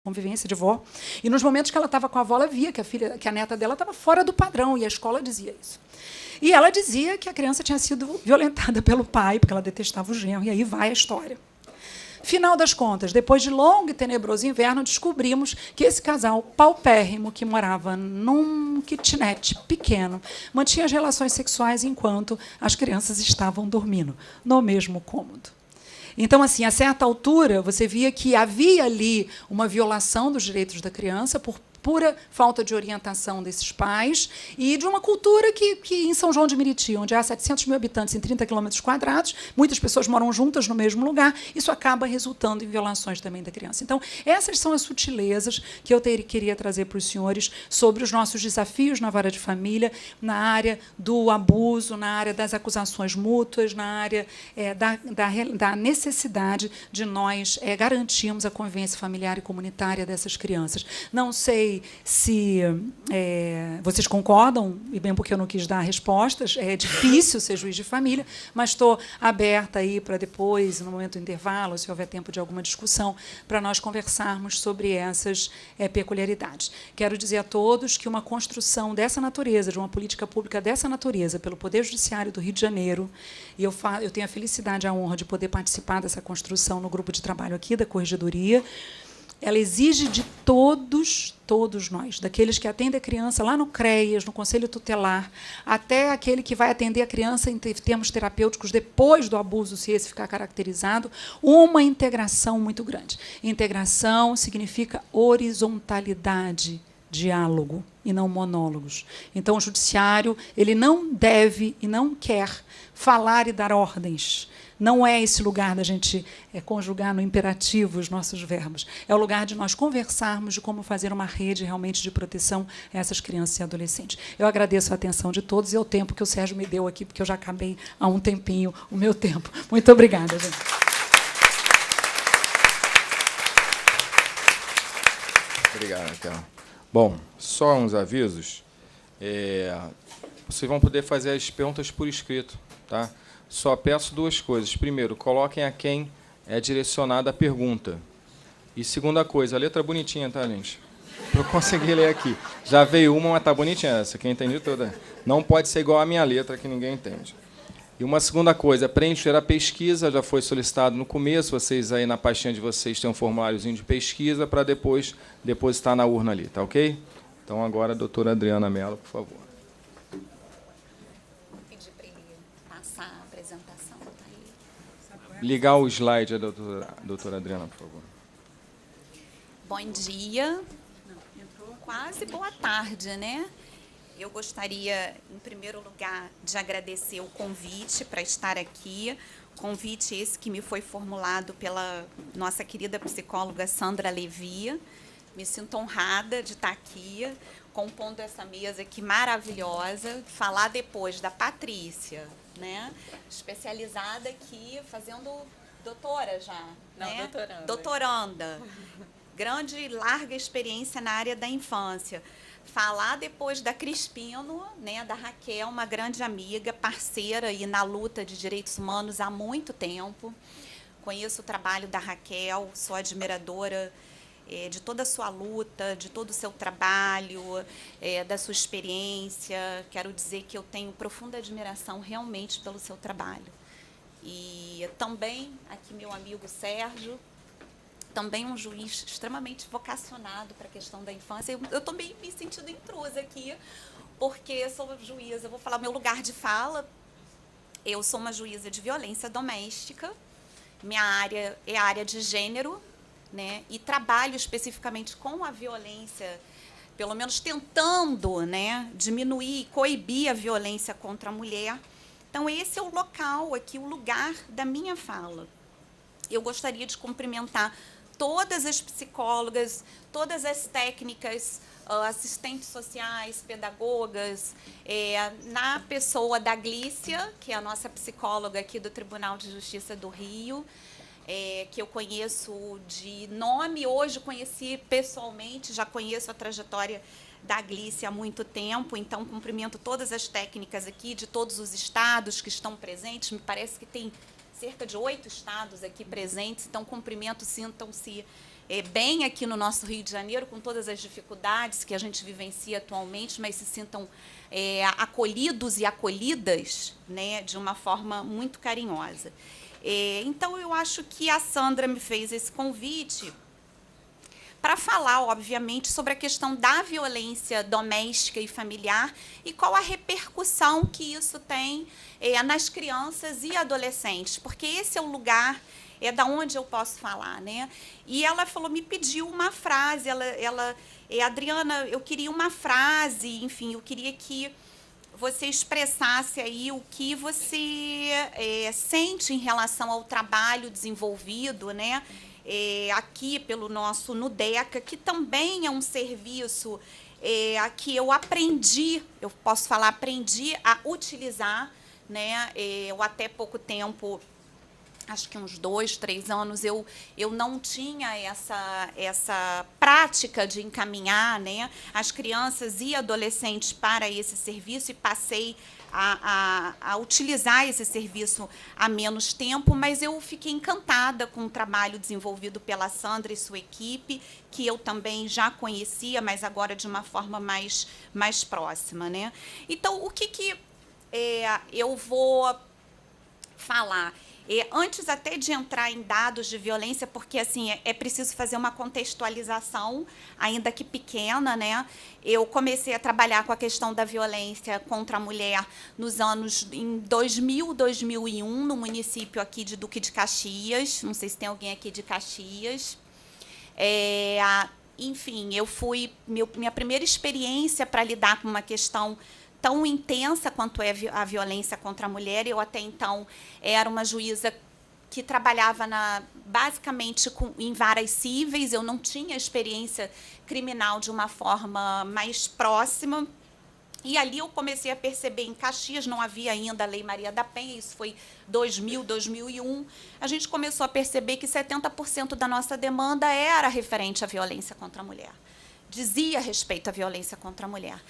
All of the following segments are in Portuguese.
convivência de vó, e nos momentos que ela estava com a avó, ela via que a neta dela estava fora do padrão, e a escola dizia isso. E ela dizia que a criança tinha sido violentada pelo pai, porque ela detestava o genro, e aí vai a história. Final das contas, depois de longo e tenebroso inverno, descobrimos que esse casal paupérrimo, que morava num kitnet pequeno, mantinha as relações sexuais enquanto as crianças estavam dormindo, no mesmo cômodo. Então, assim, a certa altura, você via que havia ali uma violação dos direitos da criança por pura falta de orientação desses pais e de uma cultura que em São João de Meriti, onde há 700 mil habitantes em 30 quilômetros quadrados, muitas pessoas moram juntas no mesmo lugar, isso acaba resultando em violações também da criança. Então, essas são as sutilezas que eu queria trazer para os senhores sobre os nossos desafios na vara de família, na área do abuso, na área das acusações mútuas, na área da necessidade de nós garantirmos a convivência familiar e comunitária dessas crianças. Não sei se vocês concordam, e bem porque eu não quis dar respostas, é difícil ser juiz de família, mas estou aberta aí para depois, no momento do intervalo, se houver tempo de alguma discussão, para nós conversarmos sobre essas peculiaridades. Quero dizer a todos que uma construção dessa natureza, de uma política pública dessa natureza, pelo Poder Judiciário do Rio de Janeiro, e eu tenho a felicidade e a honra de poder participar dessa construção no grupo de trabalho aqui da Corregedoria, ela exige de todos nós, daqueles que atendem a criança lá no CREAS, no Conselho Tutelar, até aquele que vai atender a criança em termos terapêuticos depois do abuso, se esse ficar caracterizado, uma integração muito grande. Integração significa horizontalidade, diálogo, e não monólogos. Então, o judiciário ele não deve e não quer falar e dar ordens. Não é esse lugar da gente conjugar no imperativo os nossos verbos. É o lugar de nós conversarmos de como fazer uma rede realmente de proteção a essas crianças e adolescentes. Eu agradeço a atenção de todos e o tempo que o Sérgio me deu aqui, porque eu já acabei há um tempinho o meu tempo. Muito obrigada, gente. Obrigado, Raquel. Bom, só uns avisos. Vocês vão poder fazer as perguntas por escrito, tá? Só peço duas coisas. Primeiro, coloquem a quem é direcionada a pergunta. E segunda coisa, a letra bonitinha, tá, gente? Para eu conseguir ler aqui. Já veio uma, mas tá bonitinha essa, quem entendeu toda. Não pode ser igual a minha letra, que ninguém entende. E uma segunda coisa, preencher a pesquisa, já foi solicitado no começo, vocês aí na pastinha de vocês têm um formuláriozinho de pesquisa para depois depositar na urna ali, tá ok? Então, agora, a doutora Adriana Mello, por favor. Ligar o slide, a doutora Adriana, por favor. Bom dia. Quase boa tarde, né? Eu gostaria, em primeiro lugar, de agradecer o convite para estar aqui. Convite esse que me foi formulado pela nossa querida psicóloga Sandra Levi. Me sinto honrada de estar aqui, compondo essa mesa aqui maravilhosa. Falar depois da Patrícia, né? Especializada aqui, fazendo doutora já. Não, né? doutoranda. Doutoranda. Grande e larga experiência na área da infância. Falar depois da Crispino, né, da Raquel, uma grande amiga, parceira e na luta de direitos humanos há muito tempo. Conheço o trabalho da Raquel, sou admiradora de toda a sua luta, de todo o seu trabalho, da sua experiência. Quero dizer que eu tenho profunda admiração realmente pelo seu trabalho. E também, aqui meu amigo Sérgio, também um juiz extremamente vocacionado para a questão da infância. Eu estou me sentindo intrusa aqui, porque sou juíza, eu vou falar meu lugar de fala. Eu sou uma juíza de violência doméstica, minha área é a área de gênero, né, e trabalho especificamente com a violência, pelo menos tentando, né, diminuir e coibir a violência contra a mulher. Então, esse é o local aqui, o lugar da minha fala. Eu gostaria de cumprimentar todas as psicólogas, todas as técnicas, assistentes sociais, pedagogas, na pessoa da Glícia, que é a nossa psicóloga aqui do Tribunal de Justiça do Rio, que eu conheço de nome, hoje conheci pessoalmente, já conheço a trajetória da Glícia há muito tempo, então cumprimento todas as técnicas aqui, de todos os estados que estão presentes, me parece que tem cerca de 8 estados aqui presentes, então cumprimento, sintam-se bem aqui no nosso Rio de Janeiro, com todas as dificuldades que a gente vivencia atualmente, mas se sintam acolhidos e acolhidas, né, de uma forma muito carinhosa. Então, eu acho que a Sandra me fez esse convite para falar, obviamente, sobre a questão da violência doméstica e familiar e qual a repercussão que isso tem nas crianças e adolescentes, porque esse é o lugar da onde eu posso falar, né? E ela me pediu uma frase, Adriana, eu queria uma frase, enfim, eu queria que você expressasse aí o que você sente em relação ao trabalho desenvolvido, né? Aqui pelo nosso Nudeca, que também é um serviço que eu aprendi a utilizar, né? Eu até pouco tempo, acho que uns 2, 3 anos, eu não tinha essa prática de encaminhar, né, as crianças e adolescentes para esse serviço e passei a utilizar esse serviço há menos tempo, mas eu fiquei encantada com o trabalho desenvolvido pela Sandra e sua equipe, que eu também já conhecia, mas agora de uma forma mais próxima, né? Então, o que eu vou falar? Antes até de entrar em dados de violência, porque assim é preciso fazer uma contextualização, ainda que pequena, né? Eu comecei a trabalhar com a questão da violência contra a mulher nos anos em 2000, 2001, no município aqui de Duque de Caxias. Não sei se tem alguém aqui de Caxias. Enfim, eu fui minha primeira experiência para lidar com uma questão tão intensa quanto é a violência contra a mulher. Eu, até então, era uma juíza que trabalhava basicamente em varas cíveis, eu não tinha experiência criminal de uma forma mais próxima. E ali eu comecei a perceber, em Caxias não havia ainda a Lei Maria da Penha, isso foi 2000, 2001, a gente começou a perceber que 70% da nossa demanda era referente à violência contra a mulher, dizia respeito à violência contra a mulher.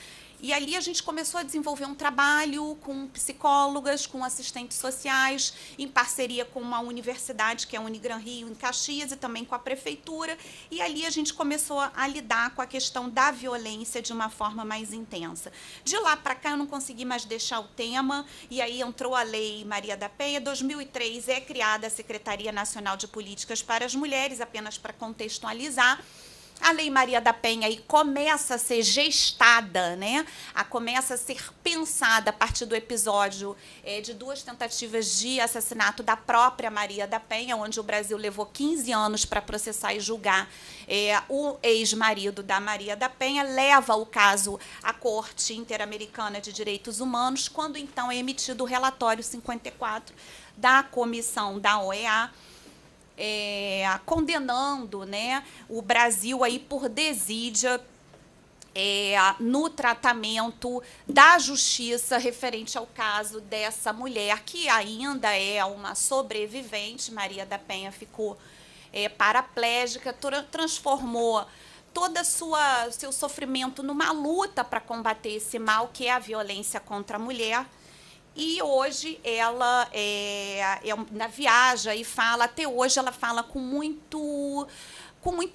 E ali a gente começou a desenvolver um trabalho com psicólogas, com assistentes sociais, em parceria com uma universidade, que é a Unigran Rio, em Caxias, e também com a prefeitura. E ali a gente começou a lidar com a questão da violência de uma forma mais intensa. De lá para cá, eu não consegui mais deixar o tema, e aí entrou a Lei Maria da Penha. Em 2003, é criada a Secretaria Nacional de Políticas para as Mulheres, apenas para contextualizar. A Lei Maria da Penha aí começa a ser gestada, né? Começa a ser pensada a partir do episódio de 2 tentativas de assassinato da própria Maria da Penha, onde o Brasil levou 15 anos para processar e julgar o ex-marido da Maria da Penha, leva o caso à Corte Interamericana de Direitos Humanos, quando então é emitido o relatório 54 da Comissão da OEA, condenando, né, o Brasil aí por desídia no tratamento da justiça referente ao caso dessa mulher, que ainda é uma sobrevivente. Maria da Penha ficou paraplégica, transformou todo seu sofrimento numa luta para combater esse mal, que é a violência contra a mulher. E hoje ela viaja e fala, até hoje ela fala com muito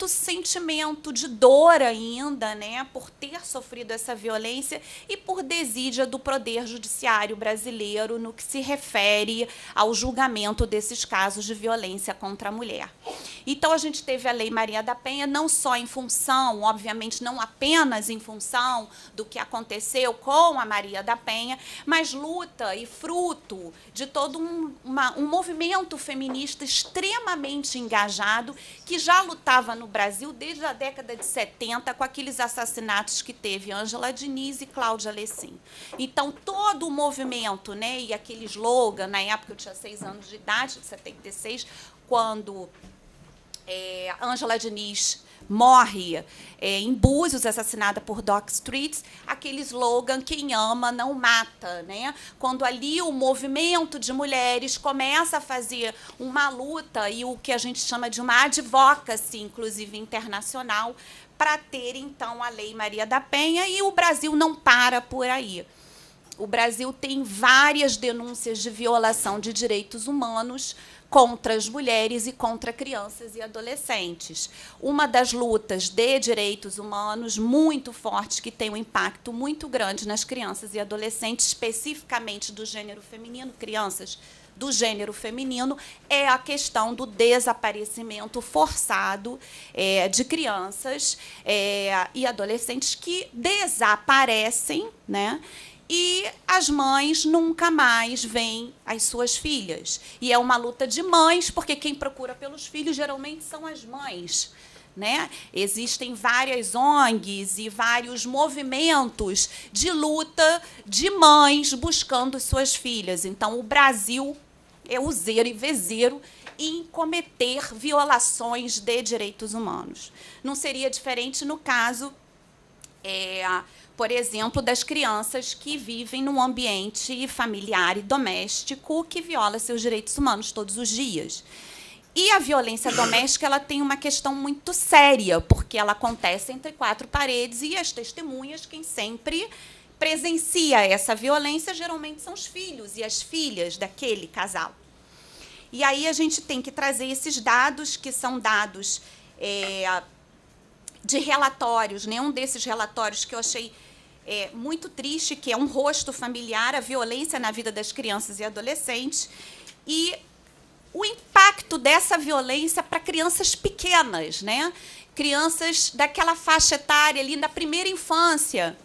sentimento de dor ainda, né, por ter sofrido essa violência e por desídia do Poder Judiciário brasileiro no que se refere ao julgamento desses casos de violência contra a mulher. Então, a gente teve a Lei Maria da Penha, não só em função, obviamente, não apenas em função do que aconteceu com a Maria da Penha, mas luta e fruto de todo um movimento feminista extremamente engajado, que já lutava no Brasil desde a década de 70, com aqueles assassinatos que teve Ângela Diniz e Cláudia Lecim. Então, todo o movimento, né, e aquele slogan, na época eu tinha 6 anos de idade, de 76, quando Ângela Diniz morre em Búzios, assassinada por Dock Street, aquele slogan, quem ama não mata, né? Quando ali o movimento de mulheres começa a fazer uma luta e o que a gente chama de uma advocacy, inclusive internacional, para ter, então, a Lei Maria da Penha, e o Brasil não para por aí. O Brasil tem várias denúncias de violação de direitos humanos contra as mulheres e contra crianças e adolescentes. Uma das lutas de direitos humanos muito fortes, que tem um impacto muito grande nas crianças e adolescentes, especificamente do gênero feminino, crianças do gênero feminino, é a questão do desaparecimento forçado de crianças e adolescentes que desaparecem, né? E as mães nunca mais veem as suas filhas. E é uma luta de mães, porque quem procura pelos filhos geralmente são as mães, né? Existem várias ONGs e vários movimentos de luta de mães buscando suas filhas. Então, o Brasil é useiro e vezeiro em cometer violações de direitos humanos. Não seria diferente no caso, por exemplo, das crianças que vivem num ambiente familiar e doméstico que viola seus direitos humanos todos os dias. E a violência doméstica, ela tem uma questão muito séria, porque ela acontece entre quatro paredes e as testemunhas, quem sempre presencia essa violência, geralmente são os filhos e as filhas daquele casal. E aí a gente tem que trazer esses dados, que são dados de relatórios, né? Um desses relatórios que eu achei muito triste, que é um rosto familiar, a violência na vida das crianças e adolescentes, e o impacto dessa violência para crianças pequenas, né? Crianças daquela faixa etária ali da primeira infância,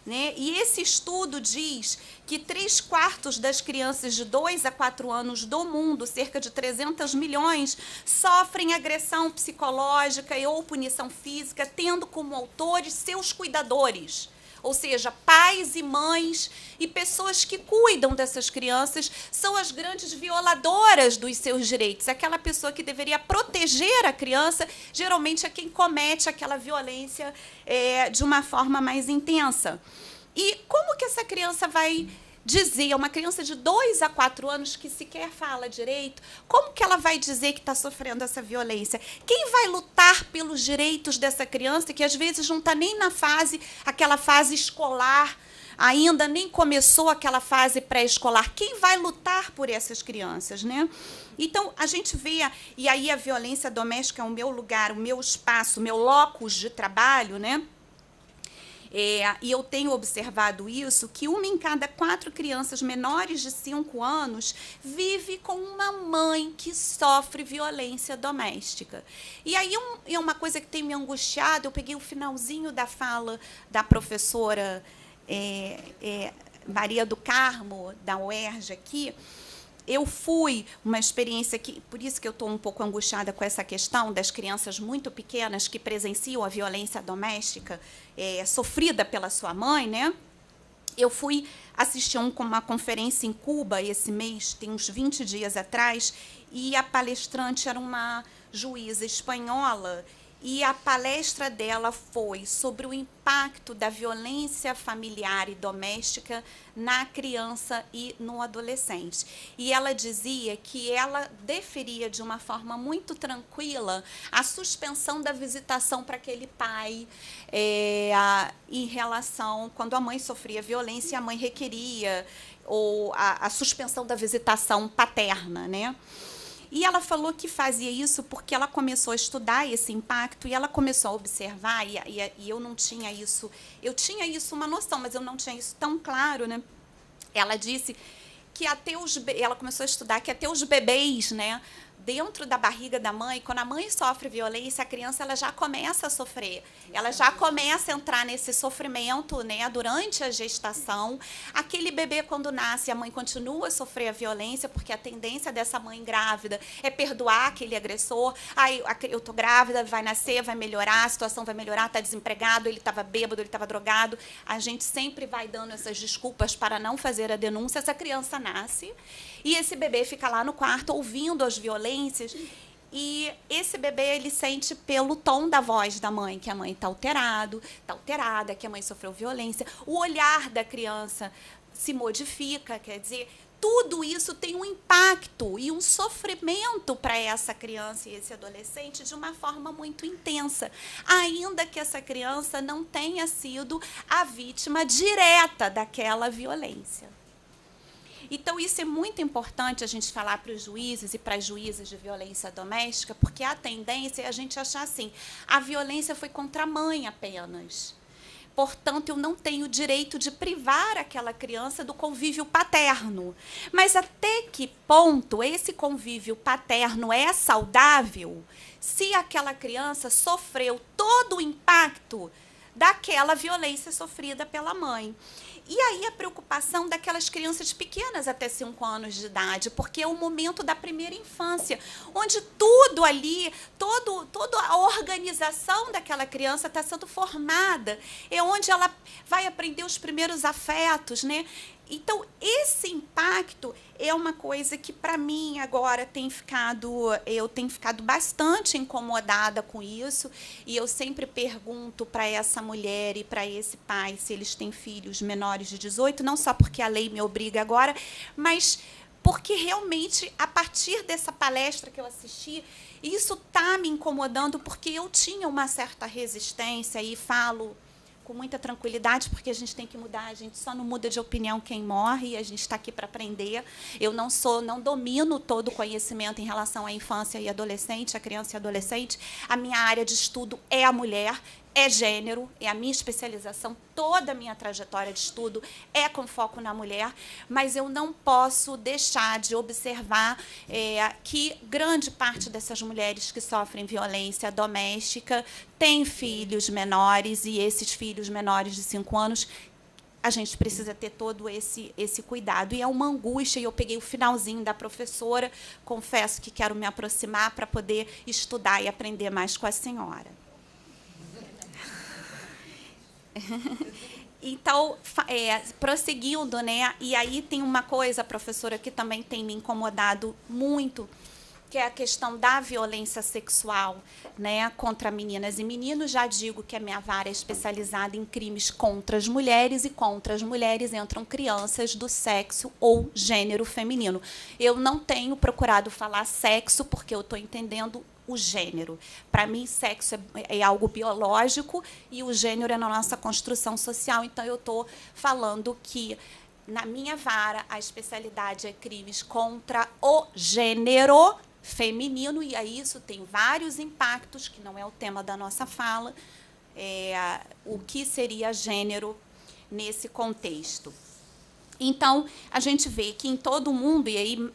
né? E esse estudo diz que 3/4 das crianças de 2 a 4 anos do mundo, cerca de 300 milhões, sofrem agressão psicológica ou punição física, tendo como autores seus cuidadores. Ou seja, pais e mães e pessoas que cuidam dessas crianças são as grandes violadoras dos seus direitos. Aquela pessoa que deveria proteger a criança, geralmente é quem comete aquela violência de uma forma mais intensa. E como que essa criança vai dizer, uma criança de 2 a 4 anos que sequer fala direito, como que ela vai dizer que está sofrendo essa violência? Quem vai lutar pelos direitos dessa criança, que às vezes não está nem na aquela fase escolar, ainda nem começou aquela fase pré-escolar? Quem vai lutar por essas crianças, né? Então, a gente vê, e aí a violência doméstica é o meu lugar, o meu espaço, o meu locus de trabalho, né? E eu tenho observado isso, que 1 em cada 4 crianças menores de 5 anos vive com uma mãe que sofre violência doméstica. E aí é uma coisa que tem me angustiado. Eu peguei o finalzinho da fala da professora Maria do Carmo, da UERJ aqui. Eu fui uma experiência que, por isso que eu estou um pouco angustiada com essa questão das crianças muito pequenas que presenciam a violência doméstica sofrida pela sua mãe, né? Eu fui assistir uma conferência em Cuba esse mês, tem uns 20 dias atrás, e a palestrante era uma juíza espanhola, e a palestra dela foi sobre o impacto da violência familiar e doméstica na criança e no adolescente. E ela dizia que ela deferia de uma forma muito tranquila a suspensão da visitação para aquele pai em relação, quando a mãe sofria violência, a mãe requeria ou a suspensão da visitação paterna, né? E ela falou que fazia isso porque ela começou a estudar esse impacto e ela começou a observar, e eu não tinha isso, eu tinha isso uma noção, mas eu não tinha isso tão claro, né? Ela disse que ela começou a estudar que até os bebês, né, dentro da barriga da mãe, quando a mãe sofre violência, a criança ela já começa a sofrer, ela já começa a entrar nesse sofrimento, né, durante a gestação. Aquele bebê, quando nasce, a mãe continua a sofrer a violência, porque a tendência dessa mãe grávida é perdoar aquele agressor. Eu estou grávida, vai nascer, vai melhorar, a situação vai melhorar, está desempregado, ele estava bêbado, ele estava drogado. A gente sempre vai dando essas desculpas para não fazer a denúncia. Essa criança nasce e esse bebê fica lá no quarto ouvindo as violências, e esse bebê ele sente pelo tom da voz da mãe que a mãe está alterada, que a mãe sofreu violência. O olhar da criança se modifica, quer dizer, tudo isso tem um impacto e um sofrimento para essa criança e esse adolescente de uma forma muito intensa, ainda que essa criança não tenha sido a vítima direta daquela violência. Então, isso é muito importante a gente falar para os juízes e para as juízas de violência doméstica, porque a tendência é a gente achar assim, a violência foi contra a mãe apenas. Portanto, eu não tenho o direito de privar aquela criança do convívio paterno. Mas até que ponto esse convívio paterno é saudável se aquela criança sofreu todo o impacto daquela violência sofrida pela mãe? E aí a preocupação daquelas crianças pequenas até 5 anos de idade, porque é o momento da primeira infância, onde tudo ali, toda a organização daquela criança está sendo formada, é onde ela vai aprender os primeiros afetos, né? Então, esse impacto é uma coisa que, para mim, agora eu tenho ficado bastante incomodada com isso, e eu sempre pergunto para essa mulher e para esse pai se eles têm filhos menores de 18, não só porque a lei me obriga agora, mas porque realmente, a partir dessa palestra que eu assisti, isso está me incomodando, porque eu tinha uma certa resistência, e falo com muita tranquilidade, porque a gente tem que mudar, a gente só não muda de opinião quem morre, e a gente está aqui para aprender. Eu não domino todo o conhecimento em relação à infância e adolescente, à criança e adolescente. A minha área de estudo é a mulher, é gênero, é a minha especialização, toda a minha trajetória de estudo é com foco na mulher, mas eu não posso deixar de observar que grande parte dessas mulheres que sofrem violência doméstica têm filhos menores, e esses filhos menores de 5 anos, a gente precisa ter todo esse cuidado. E é uma angústia, e eu peguei o finalzinho da professora, confesso que quero me aproximar para poder estudar e aprender mais com a senhora. Então, prosseguindo, né? E aí tem uma coisa, professora, que também tem me incomodado muito, que é a questão da violência sexual, né, contra meninas e meninos. Já digo que a minha vara é especializada em crimes contra as mulheres, e contra as mulheres entram crianças do sexo ou gênero feminino. Eu não tenho procurado falar sexo, porque eu estou entendendo o gênero. Para mim, sexo é algo biológico, e o gênero é na nossa construção social. Então, eu estou falando que, na minha vara, a especialidade é crimes contra o gênero feminino, e aí isso tem vários impactos, que não é o tema da nossa fala, o que seria gênero nesse contexto. Então, a gente vê que em todo o mundo, e aí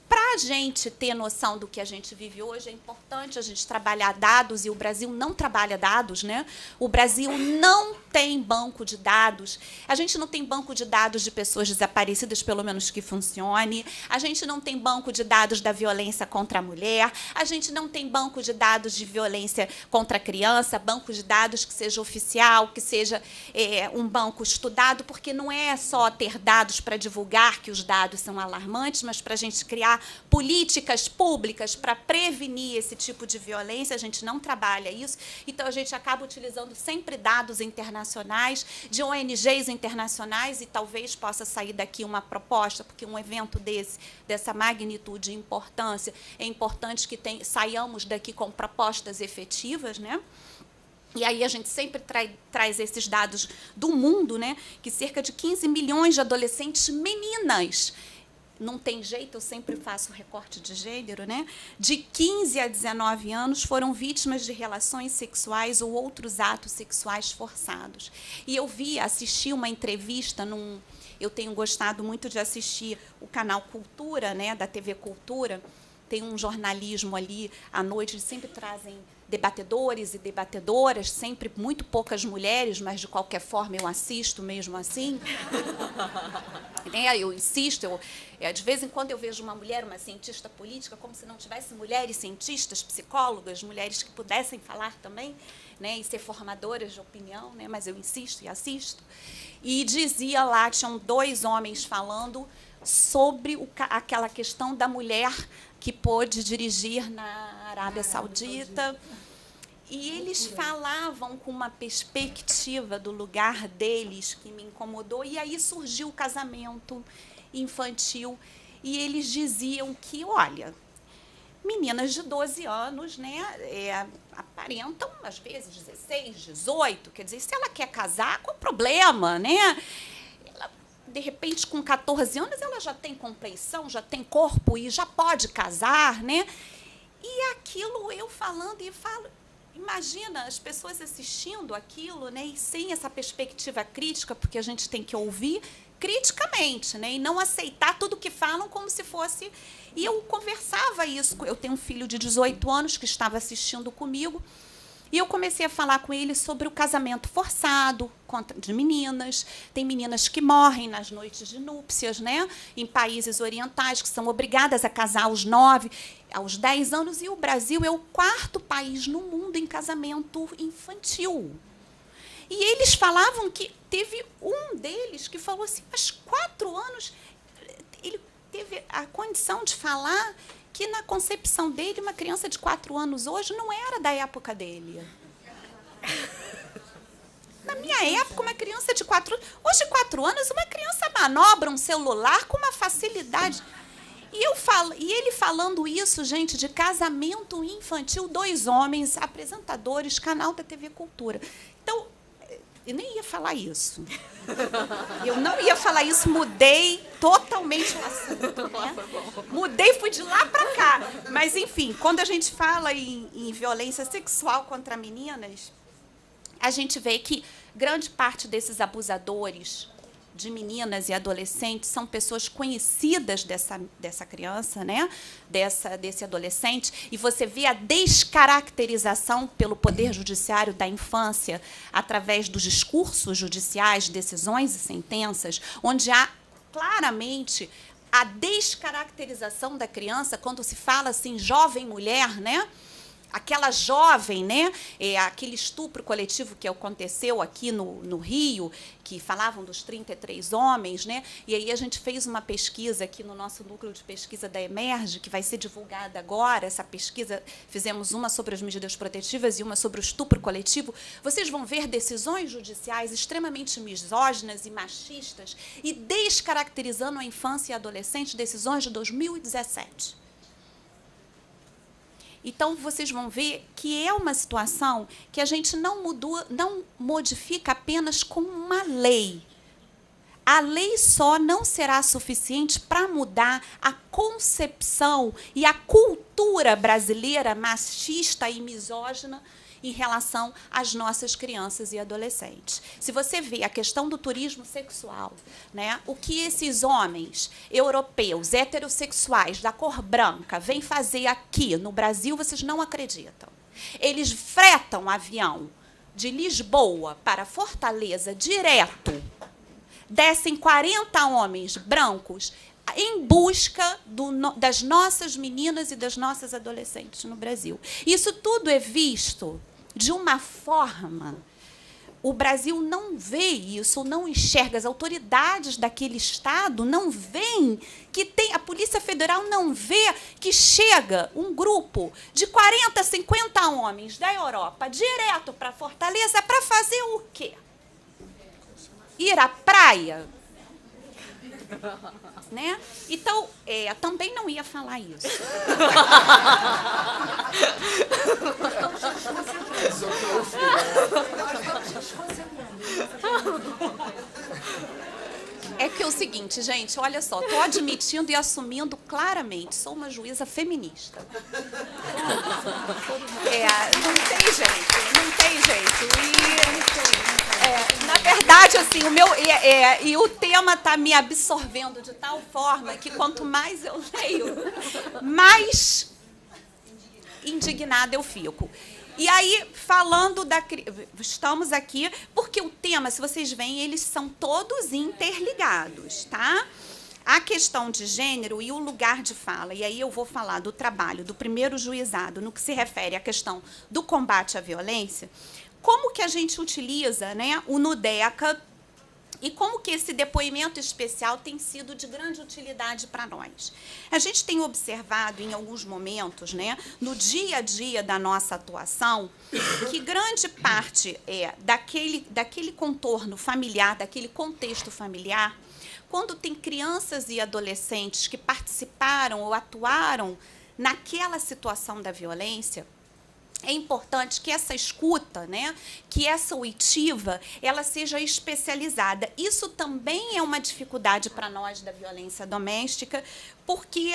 para a gente ter noção do que a gente vive hoje, é importante a gente trabalhar dados, e o Brasil não trabalha dados, né? O Brasil não tem banco de dados. A gente não tem banco de dados de pessoas desaparecidas, pelo menos que funcione. A gente não tem banco de dados da violência contra a mulher. A gente não tem banco de dados de violência contra a criança, banco de dados que seja oficial, que seja um banco estudado, porque não é só ter dados para divulgar que os dados são alarmantes, mas para a gente criar políticas públicas para prevenir esse tipo de violência. A gente não trabalha isso, então a gente acaba utilizando sempre dados internacionais, de ONGs internacionais, e talvez possa sair daqui uma proposta, porque um evento dessa magnitude e importância, é importante que saiamos daqui com propostas efetivas, né? E aí a gente sempre traz esses dados do mundo, né, que cerca de 15 milhões de adolescentes meninas, não tem jeito, eu sempre faço recorte de gênero, né, de 15 a 19 anos foram vítimas de relações sexuais ou outros atos sexuais forçados. E eu assisti uma entrevista eu tenho gostado muito de assistir o canal Cultura, né, da TV Cultura. Tem um jornalismo ali à noite, eles sempre trazem debatedores e debatedoras, sempre muito poucas mulheres, mas, de qualquer forma, eu assisto mesmo assim. Eu insisto, de vez em quando eu vejo uma mulher, uma cientista política, como se não tivesse mulheres cientistas, psicólogas, mulheres que pudessem falar também, né, e ser formadoras de opinião, né, mas eu insisto e assisto. E dizia lá, tinham 2 homens falando sobre aquela questão da mulher que pôde dirigir na Arábia Saudita. E eles falavam com uma perspectiva do lugar deles que me incomodou. E aí surgiu o casamento infantil. E eles diziam que, olha, meninas de 12 anos, né, aparentam, às vezes, 16, 18. Quer dizer, se ela quer casar, qual o problema, né? de repente, com 14 anos, ela já tem compleição, já tem corpo e já pode casar, né? E aquilo eu falando e falo, imagina as pessoas assistindo aquilo, né? E sem essa perspectiva crítica, porque a gente tem que ouvir criticamente, né? E não aceitar tudo que falam como se fosse... E eu conversava isso. Eu tenho um filho de 18 anos que estava assistindo comigo, e eu comecei a falar com ele sobre o casamento forçado de meninas. Tem meninas que morrem nas noites de núpcias, né? Em países orientais, que são obrigadas a casar aos 9, aos 10 anos. E o Brasil é o 4º país no mundo em casamento infantil. E eles falavam que teve um deles que falou assim, mas 4 anos... Ele teve a condição de falar que, na concepção dele, uma criança de 4 anos hoje não era da época dele. Na minha época, uma criança de 4 anos... Hoje, 4 anos, uma criança manobra um celular com uma facilidade. E ele falando isso, gente, de casamento infantil, 2 homens, apresentadores, canal da TV Cultura. Então, eu nem ia falar isso. Eu não ia falar isso, mudei totalmente o assunto. Né? Mudei, fui de lá para cá. Mas, enfim, quando a gente fala em violência sexual contra meninas, a gente vê que grande parte desses abusadores de meninas e adolescentes são pessoas conhecidas dessa criança, né? Desse adolescente, e você vê a descaracterização pelo Poder Judiciário da infância através dos discursos judiciais, decisões e sentenças, onde há claramente a descaracterização da criança quando se fala assim, jovem mulher, né? Aquela jovem, né? Aquele estupro coletivo que aconteceu aqui no Rio, que falavam dos 33 homens, né? E aí a gente fez uma pesquisa aqui no nosso núcleo de pesquisa da Emerge, que vai ser divulgada agora. Essa pesquisa, fizemos uma sobre as medidas protetivas e uma sobre o estupro coletivo. Vocês vão ver decisões judiciais extremamente misóginas e machistas e descaracterizando a infância e a adolescente, decisões de 2017. Então, vocês vão ver que é uma situação que a gente não modifica apenas com uma lei. A lei só não será suficiente para mudar a concepção e a cultura brasileira machista e misógina em relação às nossas crianças e adolescentes. Se você vê a questão do turismo sexual, né, o que esses homens europeus, heterossexuais, da cor branca, vêm fazer aqui no Brasil, vocês não acreditam. Eles fretam avião de Lisboa para Fortaleza direto, descem 40 homens brancos em busca das nossas meninas e das nossas adolescentes no Brasil. Isso tudo é visto de uma forma... O Brasil não vê isso, não enxerga, as autoridades daquele Estado não veem que tem... A Polícia Federal não vê que chega um grupo de 40, 50 homens da Europa direto para Fortaleza para fazer o quê? Ir à praia? Né? Então, também não ia falar isso. É que é o seguinte, gente, olha só, estou admitindo e assumindo claramente, sou uma juíza feminista. Não tem jeito, não tem jeito. Na verdade, assim, e o tema está me absorvendo de tal forma que quanto mais eu leio, mais indignada eu fico. E aí, falando estamos aqui, porque o tema, se vocês veem, eles são todos interligados, tá? A questão de gênero e o lugar de fala, e aí eu vou falar do trabalho do primeiro juizado no que se refere à questão do combate à violência, como que a gente utiliza, né, o NUDECA e como que esse depoimento especial tem sido de grande utilidade para nós. A gente tem observado em alguns momentos, né, no dia a dia da nossa atuação, que grande parte daquele contorno familiar, daquele contexto familiar, quando tem crianças e adolescentes que participaram ou atuaram naquela situação da violência, é importante que essa escuta, né, que essa oitiva, ela seja especializada. Isso também é uma dificuldade para nós da violência doméstica, porque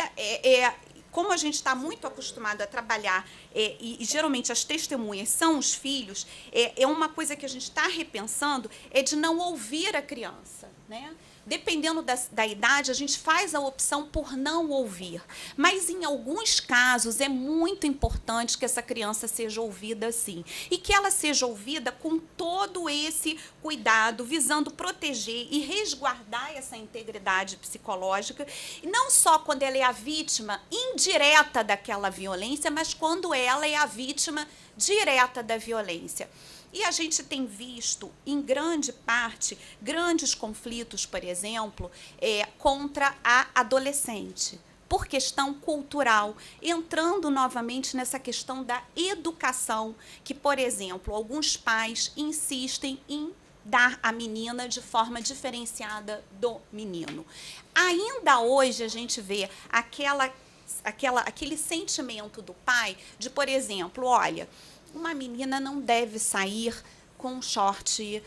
como a gente está muito acostumado a trabalhar, e geralmente as testemunhas são os filhos, uma coisa que a gente está repensando é de não ouvir a criança, né? Dependendo da idade, a gente faz a opção por não ouvir. Mas, em alguns casos, é muito importante que essa criança seja ouvida sim. E que ela seja ouvida com todo esse cuidado, visando proteger e resguardar essa integridade psicológica. E não só quando ela é a vítima indireta daquela violência, mas quando ela é a vítima direta da violência. E a gente tem visto, em grande parte, grandes conflitos, por exemplo, contra a adolescente, por questão cultural, entrando novamente nessa questão da educação, que, por exemplo, alguns pais insistem em dar à menina de forma diferenciada do menino. Ainda hoje a gente vê aquele sentimento do pai de, por exemplo, olha, uma menina não deve sair com um short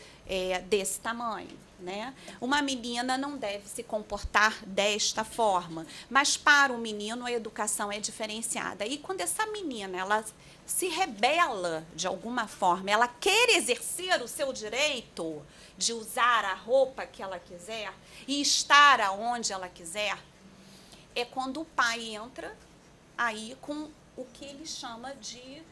desse tamanho, né? Uma menina não deve se comportar desta forma. Mas para o menino a educação é diferenciada. E quando essa menina ela se rebela de alguma forma, ela quer exercer o seu direito de usar a roupa que ela quiser e estar aonde ela quiser, é quando o pai entra aí com o que ele chama de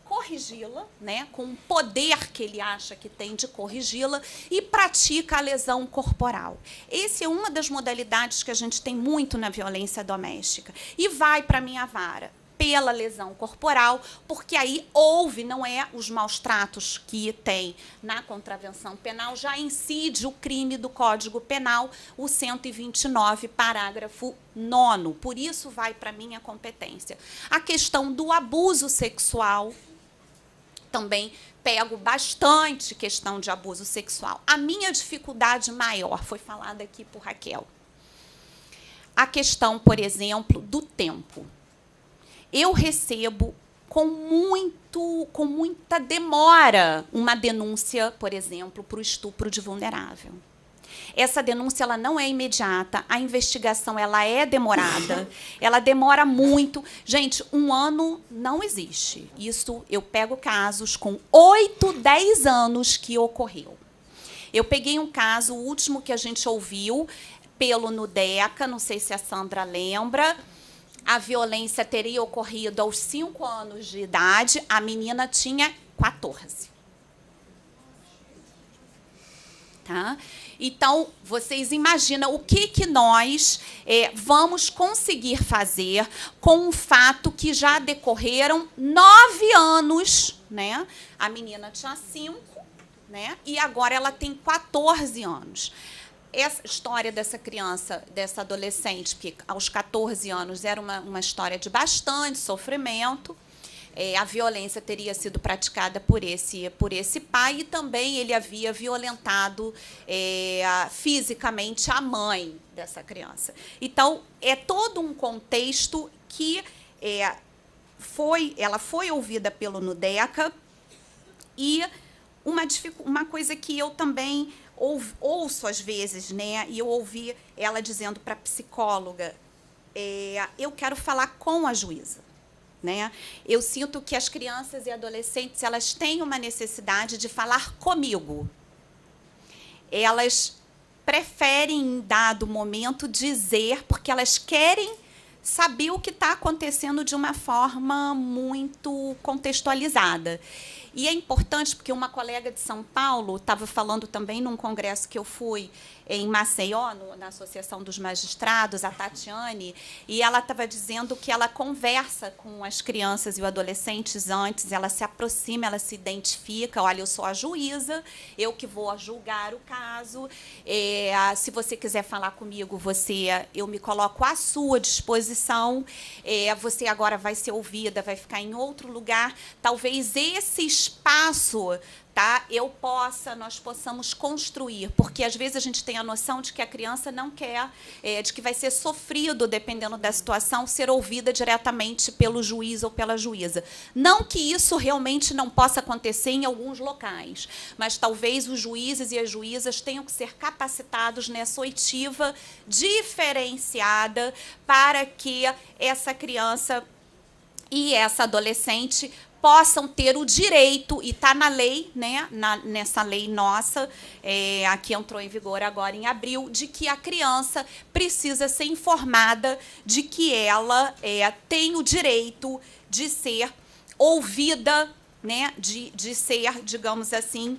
corrigi-la, né, com o poder que ele acha que tem de corrigi-la, e pratica a lesão corporal. Essa é uma das modalidades que a gente tem muito na violência doméstica. E vai para a minha vara pela lesão corporal, porque aí houve, não é os maus tratos que tem na contravenção penal, já incide o crime do Código Penal, o 129, parágrafo 9º. Por isso vai para a minha competência. A questão do abuso sexual, também pego bastante questão de abuso sexual. A minha dificuldade maior foi falada aqui por Raquel. A questão, por exemplo, do tempo. Eu recebo com muita demora uma denúncia, por exemplo, para o estupro de vulnerável. Essa denúncia ela não é imediata, a investigação ela é demorada, ela demora muito. Gente, 1 ano não existe. Isso eu pego casos com 8, 10 anos que ocorreu. Eu peguei um caso, o último que a gente ouviu, pelo Nudeca, não sei se a Sandra lembra, a violência teria ocorrido aos 5 anos de idade, a menina tinha 14. Tá? Então, vocês imaginam o que nós vamos conseguir fazer com um fato que já decorreram 9 anos, né? A menina tinha 5, né? E agora ela tem 14 anos. Essa história dessa criança, dessa adolescente, que aos 14 anos era uma história de bastante sofrimento. A violência teria sido praticada por esse pai e também ele havia violentado fisicamente a mãe dessa criança. Então, é todo um contexto que ela foi ouvida pelo Nudeca e uma coisa que eu também ouço às vezes, né? E eu ouvi ela dizendo para a psicóloga, eu quero falar com a juíza. Né? Eu sinto que as crianças e adolescentes elas têm uma necessidade de falar comigo. Elas preferem, em dado momento, dizer, porque elas querem saber o que está acontecendo de uma forma muito contextualizada. E é importante, porque uma colega de São Paulo estava falando também num congresso que eu fui em Maceió, na Associação dos Magistrados, a Tatiane, e ela estava dizendo que ela conversa com as crianças e os adolescentes antes, ela se aproxima, ela se identifica, olha, eu sou a juíza, eu que vou julgar o caso, se você quiser falar comigo, eu me coloco à sua disposição, você agora vai ser ouvida, vai ficar em outro lugar, talvez esse espaço, tá, nós possamos construir, porque às vezes a gente tem a noção de que a criança não quer, de que vai ser sofrido, dependendo da situação, ser ouvida diretamente pelo juiz ou pela juíza. Não que isso realmente não possa acontecer em alguns locais, mas talvez os juízes e as juízas tenham que ser capacitados nessa oitiva diferenciada para que essa criança e essa adolescente possam ter o direito, e está na lei, né, nessa lei nossa, a que entrou em vigor agora em abril, de que a criança precisa ser informada de que ela tem o direito de ser ouvida, né, de ser, digamos assim,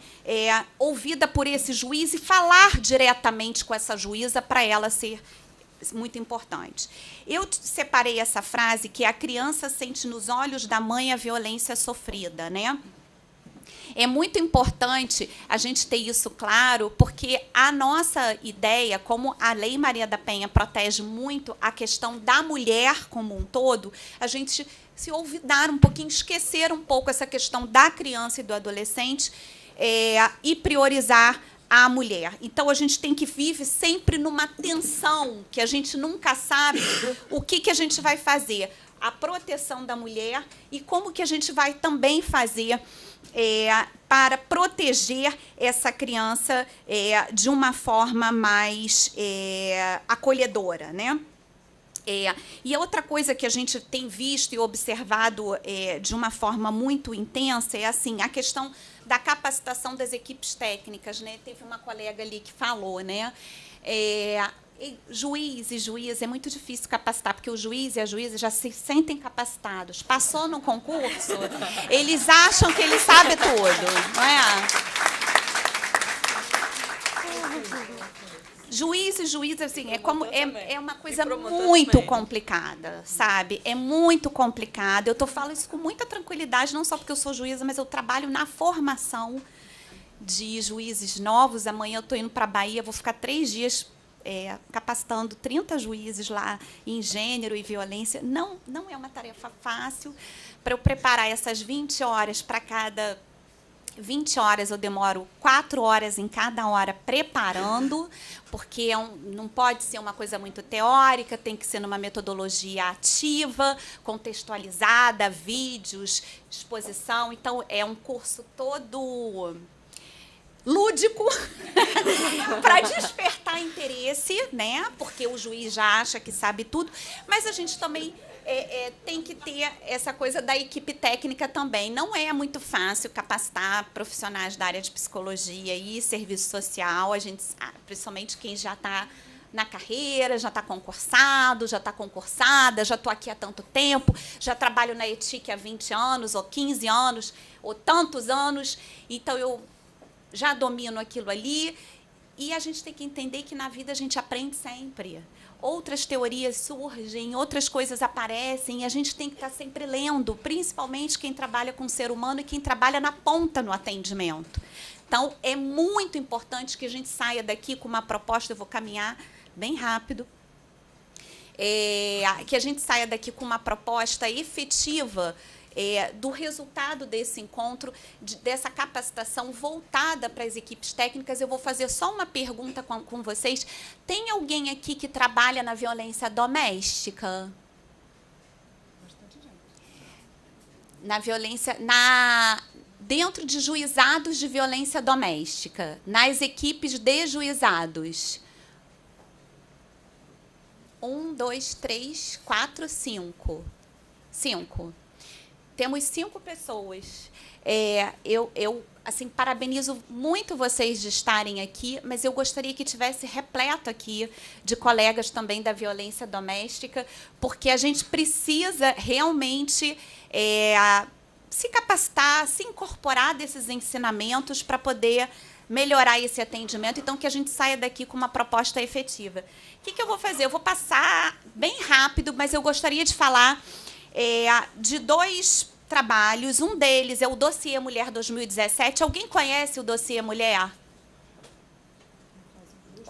ouvida por esse juiz e falar diretamente com essa juíza para ela ser muito importante. Eu separei essa frase, que a criança sente nos olhos da mãe a violência sofrida, né? É muito importante a gente ter isso claro, porque a nossa ideia, como a Lei Maria da Penha protege muito a questão da mulher como um todo, a gente se olvidar um pouquinho, esquecer um pouco essa questão da criança e do adolescente e priorizar a mulher. Então, a gente tem que viver sempre numa tensão, que a gente nunca sabe o que a gente vai fazer. A proteção da mulher e como que a gente vai também fazer para proteger essa criança de uma forma mais acolhedora, né? E a outra coisa que a gente tem visto e observado de uma forma muito intensa é assim, a questão da capacitação das equipes técnicas, né? Teve uma colega ali que falou, né? Juiz e juíza é muito difícil capacitar, porque o juiz e a juíza já se sentem capacitados. Passou no concurso, eles acham que eles sabem tudo, não é? Juiz e juíza, assim, é uma coisa muito complicada, sabe? É muito complicada. Eu falo isso com muita tranquilidade, não só porque eu sou juíza, mas eu trabalho na formação de juízes novos. Amanhã eu estou indo para a Bahia, vou ficar 3 dias capacitando 30 juízes lá em gênero e violência. Não é uma tarefa fácil. Para eu preparar essas 20 horas para cada 20 horas, eu demoro 4 horas em cada hora preparando, porque não pode ser uma coisa muito teórica, tem que ser numa metodologia ativa, contextualizada, vídeos, exposição. Então, é um curso todo lúdico para despertar interesse, né? Porque o juiz já acha que sabe tudo, mas a gente também tem que ter essa coisa da equipe técnica também. Não é muito fácil capacitar profissionais da área de psicologia e serviço social, a gente, principalmente quem já está na carreira, já está concursado, já está concursada, já estou aqui há tanto tempo, já trabalho na ETIC há 20 anos, ou 15 anos, ou tantos anos, então eu já domino aquilo ali, e a gente tem que entender que na vida a gente aprende sempre. Outras teorias surgem, outras coisas aparecem, e a gente tem que estar sempre lendo, principalmente quem trabalha com o ser humano e quem trabalha na ponta no atendimento. Então, é muito importante que a gente saia daqui com uma proposta, eu vou caminhar bem rápido, que a gente saia daqui com uma proposta efetiva do resultado desse encontro, dessa capacitação voltada para as equipes técnicas. Eu vou fazer só uma pergunta com vocês. Tem alguém aqui que trabalha na violência doméstica? Na violência, dentro de juizados de violência doméstica, nas equipes de juizados? 1, 2, 3, 4, 5. 5. Temos 5 pessoas. Eu assim, parabenizo muito vocês de estarem aqui, mas eu gostaria que tivesse repleto aqui de colegas também da violência doméstica, porque a gente precisa realmente se capacitar, se incorporar desses ensinamentos para poder melhorar esse atendimento, então que a gente saia daqui com uma proposta efetiva. O que eu vou fazer? Eu vou passar bem rápido, mas eu gostaria de falar de 2 trabalhos. Um deles é o Dossiê Mulher 2017. Alguém conhece o Dossiê Mulher?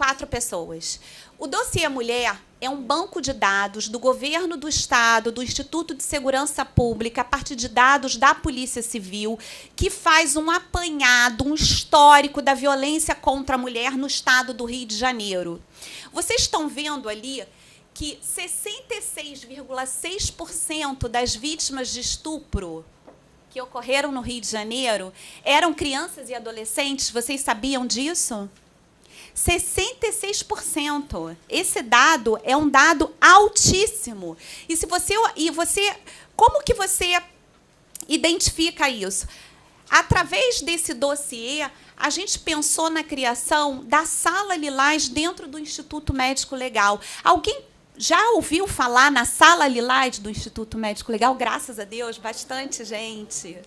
4 pessoas. O Dossiê Mulher é um banco de dados do governo do Estado, do Instituto de Segurança Pública, a partir de dados da Polícia Civil, que faz um apanhado, um histórico da violência contra a mulher no Estado do Rio de Janeiro. Vocês estão vendo ali que 66,6% das vítimas de estupro que ocorreram no Rio de Janeiro eram crianças e adolescentes. Vocês sabiam disso? 66%. Esse dado é um dado altíssimo. E como que você identifica isso? Através desse dossiê, a gente pensou na criação da Sala Lilás dentro do Instituto Médico Legal. Alguém já ouviu falar na Sala Lilás do Instituto Médico Legal? Graças a Deus, bastante gente.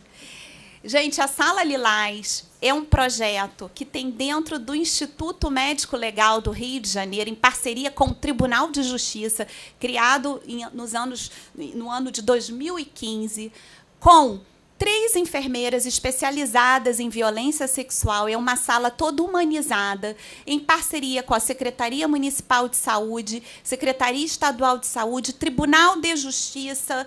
Gente, a Sala Lilás é um projeto que tem dentro do Instituto Médico Legal do Rio de Janeiro, em parceria com o Tribunal de Justiça, criado no ano de 2015, com 3 enfermeiras especializadas em violência sexual. É uma sala toda humanizada, em parceria com a Secretaria Municipal de Saúde, Secretaria Estadual de Saúde, Tribunal de Justiça,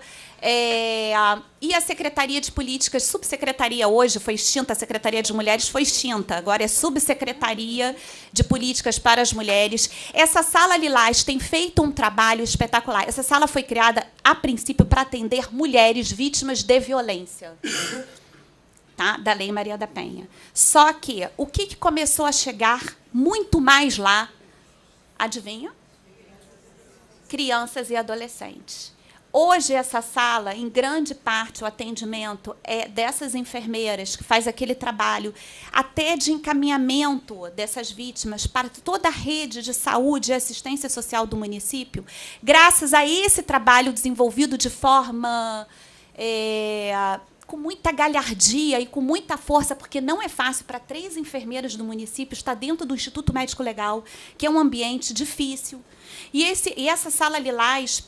e a Secretaria de Políticas, subsecretaria hoje foi extinta, a Secretaria de Mulheres foi extinta, agora é Subsecretaria de Políticas para as Mulheres. Essa Sala Lilás tem feito um trabalho espetacular. Essa sala foi criada, a princípio, para atender mulheres vítimas de violência, tá? Da Lei Maria da Penha. Só que o que começou a chegar muito mais lá, adivinha? Crianças e adolescentes. Hoje, essa sala, em grande parte, o atendimento é dessas enfermeiras que faz aquele trabalho até de encaminhamento dessas vítimas para toda a rede de saúde e assistência social do município. Graças a esse trabalho desenvolvido de forma com muita galhardia e com muita força, porque não é fácil para 3 enfermeiras do município estar dentro do Instituto Médico Legal, que é um ambiente difícil. E essa Sala Lilás,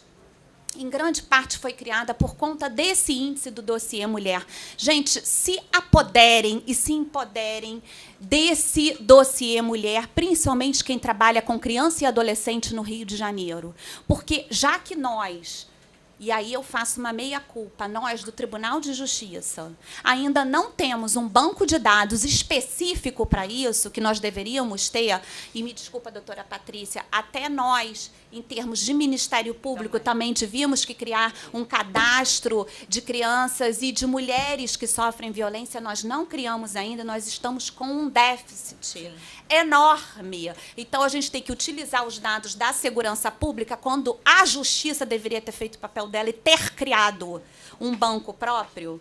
em grande parte, foi criada por conta desse índice do Dossiê Mulher. Gente, se apoderem e se empoderem desse Dossiê Mulher, principalmente quem trabalha com criança e adolescente no Rio de Janeiro. Porque, já que nós, e aí eu faço uma meia-culpa, nós do Tribunal de Justiça, ainda não temos um banco de dados específico para isso, que nós deveríamos ter, e me desculpa, doutora Patrícia, até nós, em termos de Ministério Público, também devíamos que criar um cadastro de crianças e de mulheres que sofrem violência. Nós não criamos ainda, nós estamos com um déficit enorme. Então, a gente tem que utilizar os dados da segurança pública quando a Justiça deveria ter feito o papel dela e ter criado um banco próprio,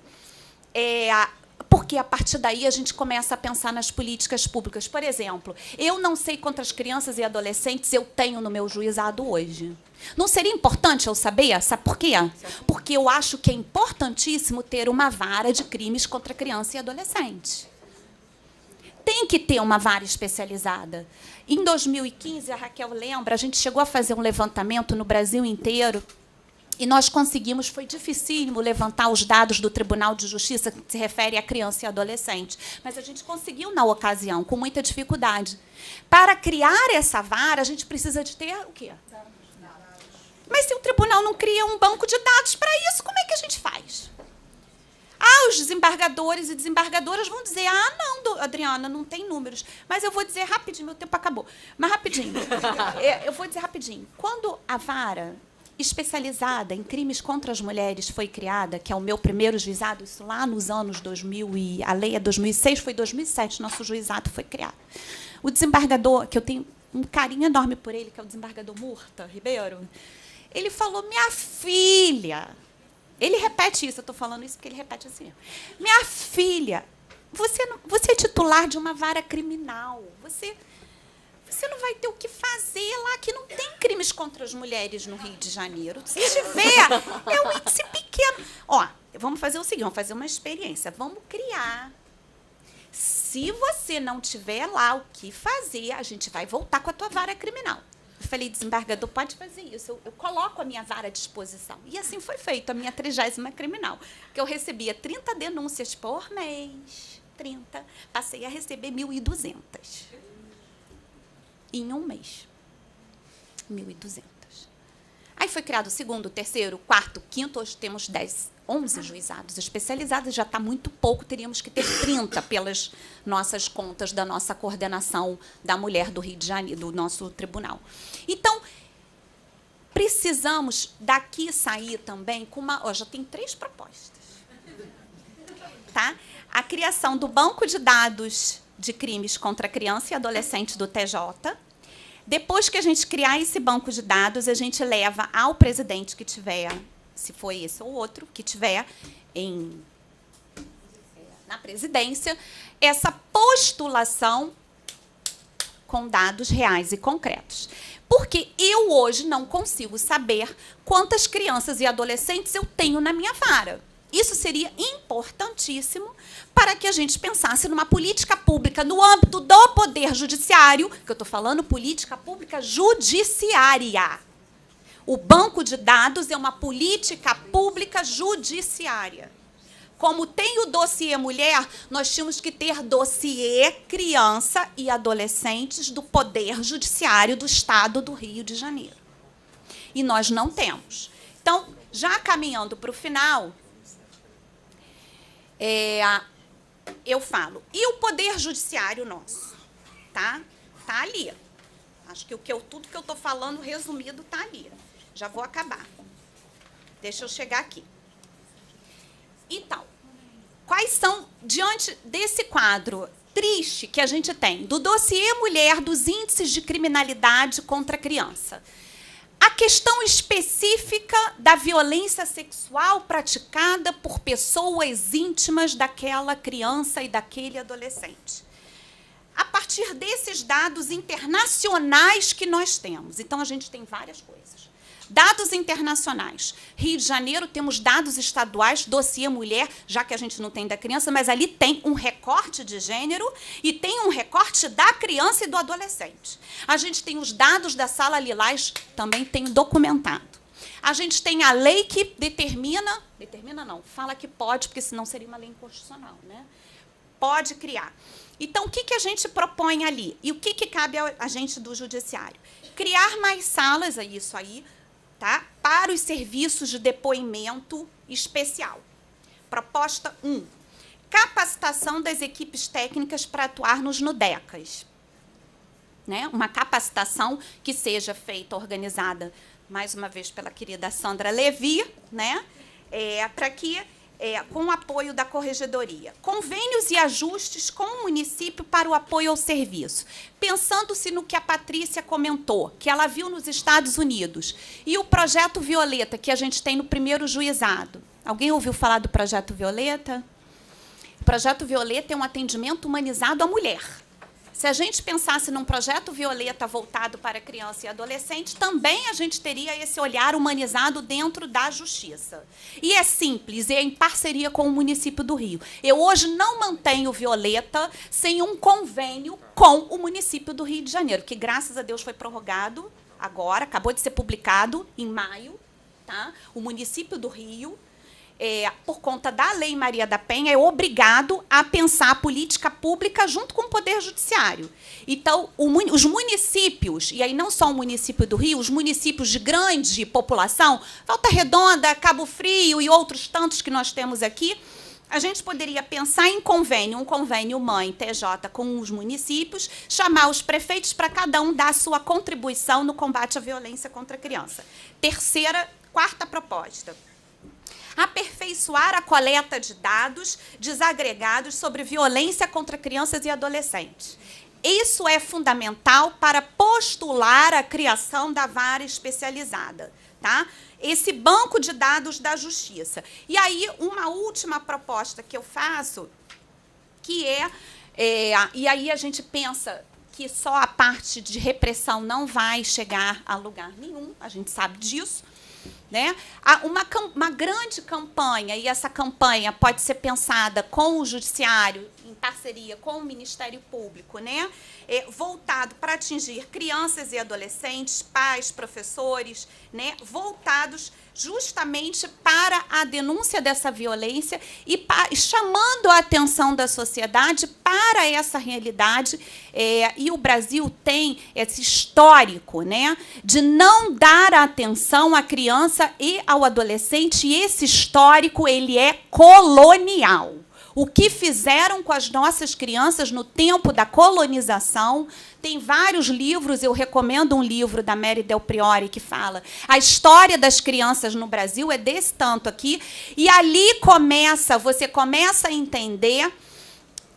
porque, a partir daí, a gente começa a pensar nas políticas públicas. Por exemplo, eu não sei quantas crianças e adolescentes eu tenho no meu juizado hoje. Não seria importante eu saber? Sabe por quê? Porque eu acho que é importantíssimo ter uma vara de crimes contra criança e adolescente. Tem que ter uma vara especializada. Em 2015, a Raquel lembra, a gente chegou a fazer um levantamento no Brasil inteiro, e nós conseguimos, foi dificílimo levantar os dados do Tribunal de Justiça que se refere a criança e adolescente, mas a gente conseguiu na ocasião, com muita dificuldade. Para criar essa vara, a gente precisa de ter o quê? Mas se o tribunal não cria um banco de dados para isso, como é que a gente faz? Os desembargadores e desembargadoras vão dizer, não, Adriana, não tem números. Mas eu vou dizer rapidinho, meu tempo acabou. Mas rapidinho. Eu vou dizer rapidinho. Quando a vara especializada em crimes contra as mulheres foi criada, que é o meu primeiro juizado, isso lá nos anos 2000, e a lei é 2006, foi 2007, nosso juizado foi criado. O desembargador, que eu tenho um carinho enorme por ele, que é o desembargador Murta Ribeiro, ele falou, minha filha, ele repete isso, eu estou falando isso porque ele repete assim, minha filha, você é titular de uma vara criminal, você não vai ter o que fazer lá, que não tem crimes contra as mulheres no Rio de Janeiro. Se tiver, é um índice pequeno. Vamos fazer o seguinte, vamos fazer uma experiência. Vamos criar. Se você não tiver lá o que fazer, a gente vai voltar com a tua vara criminal. Eu falei, desembargador, pode fazer isso. Eu coloco a minha vara à disposição. E assim foi feito, a minha 30ª criminal. Que eu recebia 30 denúncias por mês. 30. Passei a receber 1.200. em um mês. 1.200. Aí foi criado o segundo, o terceiro, o quarto, quinto. Hoje temos 11 juizados especializados. Já está muito pouco, teríamos que ter 30 pelas nossas contas da nossa coordenação da mulher do Rio de Janeiro, do nosso tribunal. Então, precisamos daqui sair também com uma... já tem 3 propostas. Tá? A criação do banco de dados de crimes contra criança e adolescente do TJ. Depois que a gente criar esse banco de dados, a gente leva ao presidente que tiver, se for esse ou outro, que tiver na presidência, essa postulação com dados reais e concretos. Porque eu hoje não consigo saber quantas crianças e adolescentes eu tenho na minha vara. Isso seria importantíssimo para que a gente pensasse numa política pública no âmbito do Poder Judiciário, que eu estou falando política pública judiciária. O banco de dados é uma política pública judiciária. Como tem o dossiê mulher, nós tínhamos que ter dossiê criança e adolescentes do Poder Judiciário do Estado do Rio de Janeiro. E nós não temos. Então, já caminhando para o final... eu falo, e o Poder Judiciário nosso? Tá ali. Acho que tudo que eu estou falando, resumido, está ali. Já vou acabar. Deixa eu chegar aqui. Então, quais são, diante desse quadro triste que a gente tem, do dossiê mulher, dos índices de criminalidade contra a criança, a questão específica da violência sexual praticada por pessoas íntimas daquela criança e daquele adolescente. A partir desses dados internacionais que nós temos. Então, a gente tem várias coisas. Dados internacionais. Rio de Janeiro, temos dados estaduais, dossiê mulher, já que a gente não tem da criança, mas ali tem um recorte de gênero e tem um recorte da criança e do adolescente. A gente tem os dados da Sala Lilás, também tem documentado. A gente tem a lei que determina não, fala que pode, porque senão seria uma lei inconstitucional, né? Pode criar. Então, o que a gente propõe ali? E o que cabe a gente do judiciário? Criar mais salas, isso aí, tá? Para os serviços de depoimento especial. Proposta 1. Capacitação das equipes técnicas para atuar nos NUDECAs. Né? Uma capacitação que seja feita, organizada, mais uma vez, pela querida Sandra Levi, né? Para que, com o apoio da Corregedoria. Convênios e ajustes com o município para o apoio ao serviço. Pensando-se no que a Patrícia comentou, que ela viu nos Estados Unidos, e o Projeto Violeta, que a gente tem no primeiro juizado. Alguém ouviu falar do Projeto Violeta? O Projeto Violeta é um atendimento humanizado à mulher. Se a gente pensasse num Projeto Violeta voltado para criança e adolescente, também a gente teria esse olhar humanizado dentro da justiça. E é simples, é em parceria com o município do Rio. Eu hoje não mantenho Violeta sem um convênio com o município do Rio de Janeiro, que, graças a Deus, foi prorrogado agora, acabou de ser publicado em maio. Tá? O município do Rio, por conta da Lei Maria da Penha, é obrigado a pensar a política pública junto com o Poder Judiciário. Então, os municípios, e aí não só o município do Rio, os municípios de grande população, Volta Redonda, Cabo Frio e outros tantos que nós temos aqui, a gente poderia pensar em convênio, um convênio mãe TJ com os municípios, chamar os prefeitos para cada um dar a sua contribuição no combate à violência contra a criança. Quarta proposta. Aperfeiçoar a coleta de dados desagregados sobre violência contra crianças e adolescentes. Isso é fundamental para postular a criação da vara especializada, tá? Esse banco de dados da Justiça. E aí, uma última proposta que eu faço, que e aí a gente pensa que só a parte de repressão não vai chegar a lugar nenhum, a gente sabe disso, né? Há uma grande campanha, e essa campanha pode ser pensada com o judiciário, em parceria com o Ministério Público, né, voltado para atingir crianças e adolescentes, pais, professores, né, voltados justamente para a denúncia dessa violência e chamando a atenção da sociedade para essa realidade. E o Brasil tem esse histórico, né, de não dar atenção à criança e ao adolescente, e esse histórico ele é colonial. O que fizeram com as nossas crianças no tempo da colonização. Tem vários livros, eu recomendo um livro da Mary Del Priore que fala a história das crianças no Brasil, é desse tanto aqui, e ali você começa a entender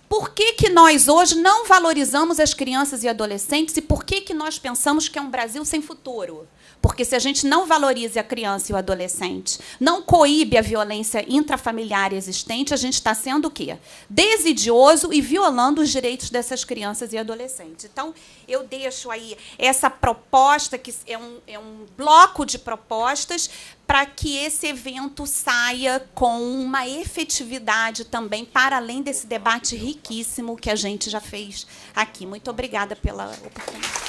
por que nós hoje não valorizamos as crianças e adolescentes e por que nós pensamos que é um Brasil sem futuro. Porque se a gente não valoriza a criança e o adolescente, não coíbe a violência intrafamiliar existente, a gente está sendo o quê? Desidioso e violando os direitos dessas crianças e adolescentes. Então, eu deixo aí essa proposta, que é um bloco de propostas, para que esse evento saia com uma efetividade também, para além desse debate riquíssimo que a gente já fez aqui. Muito obrigada pela oportunidade.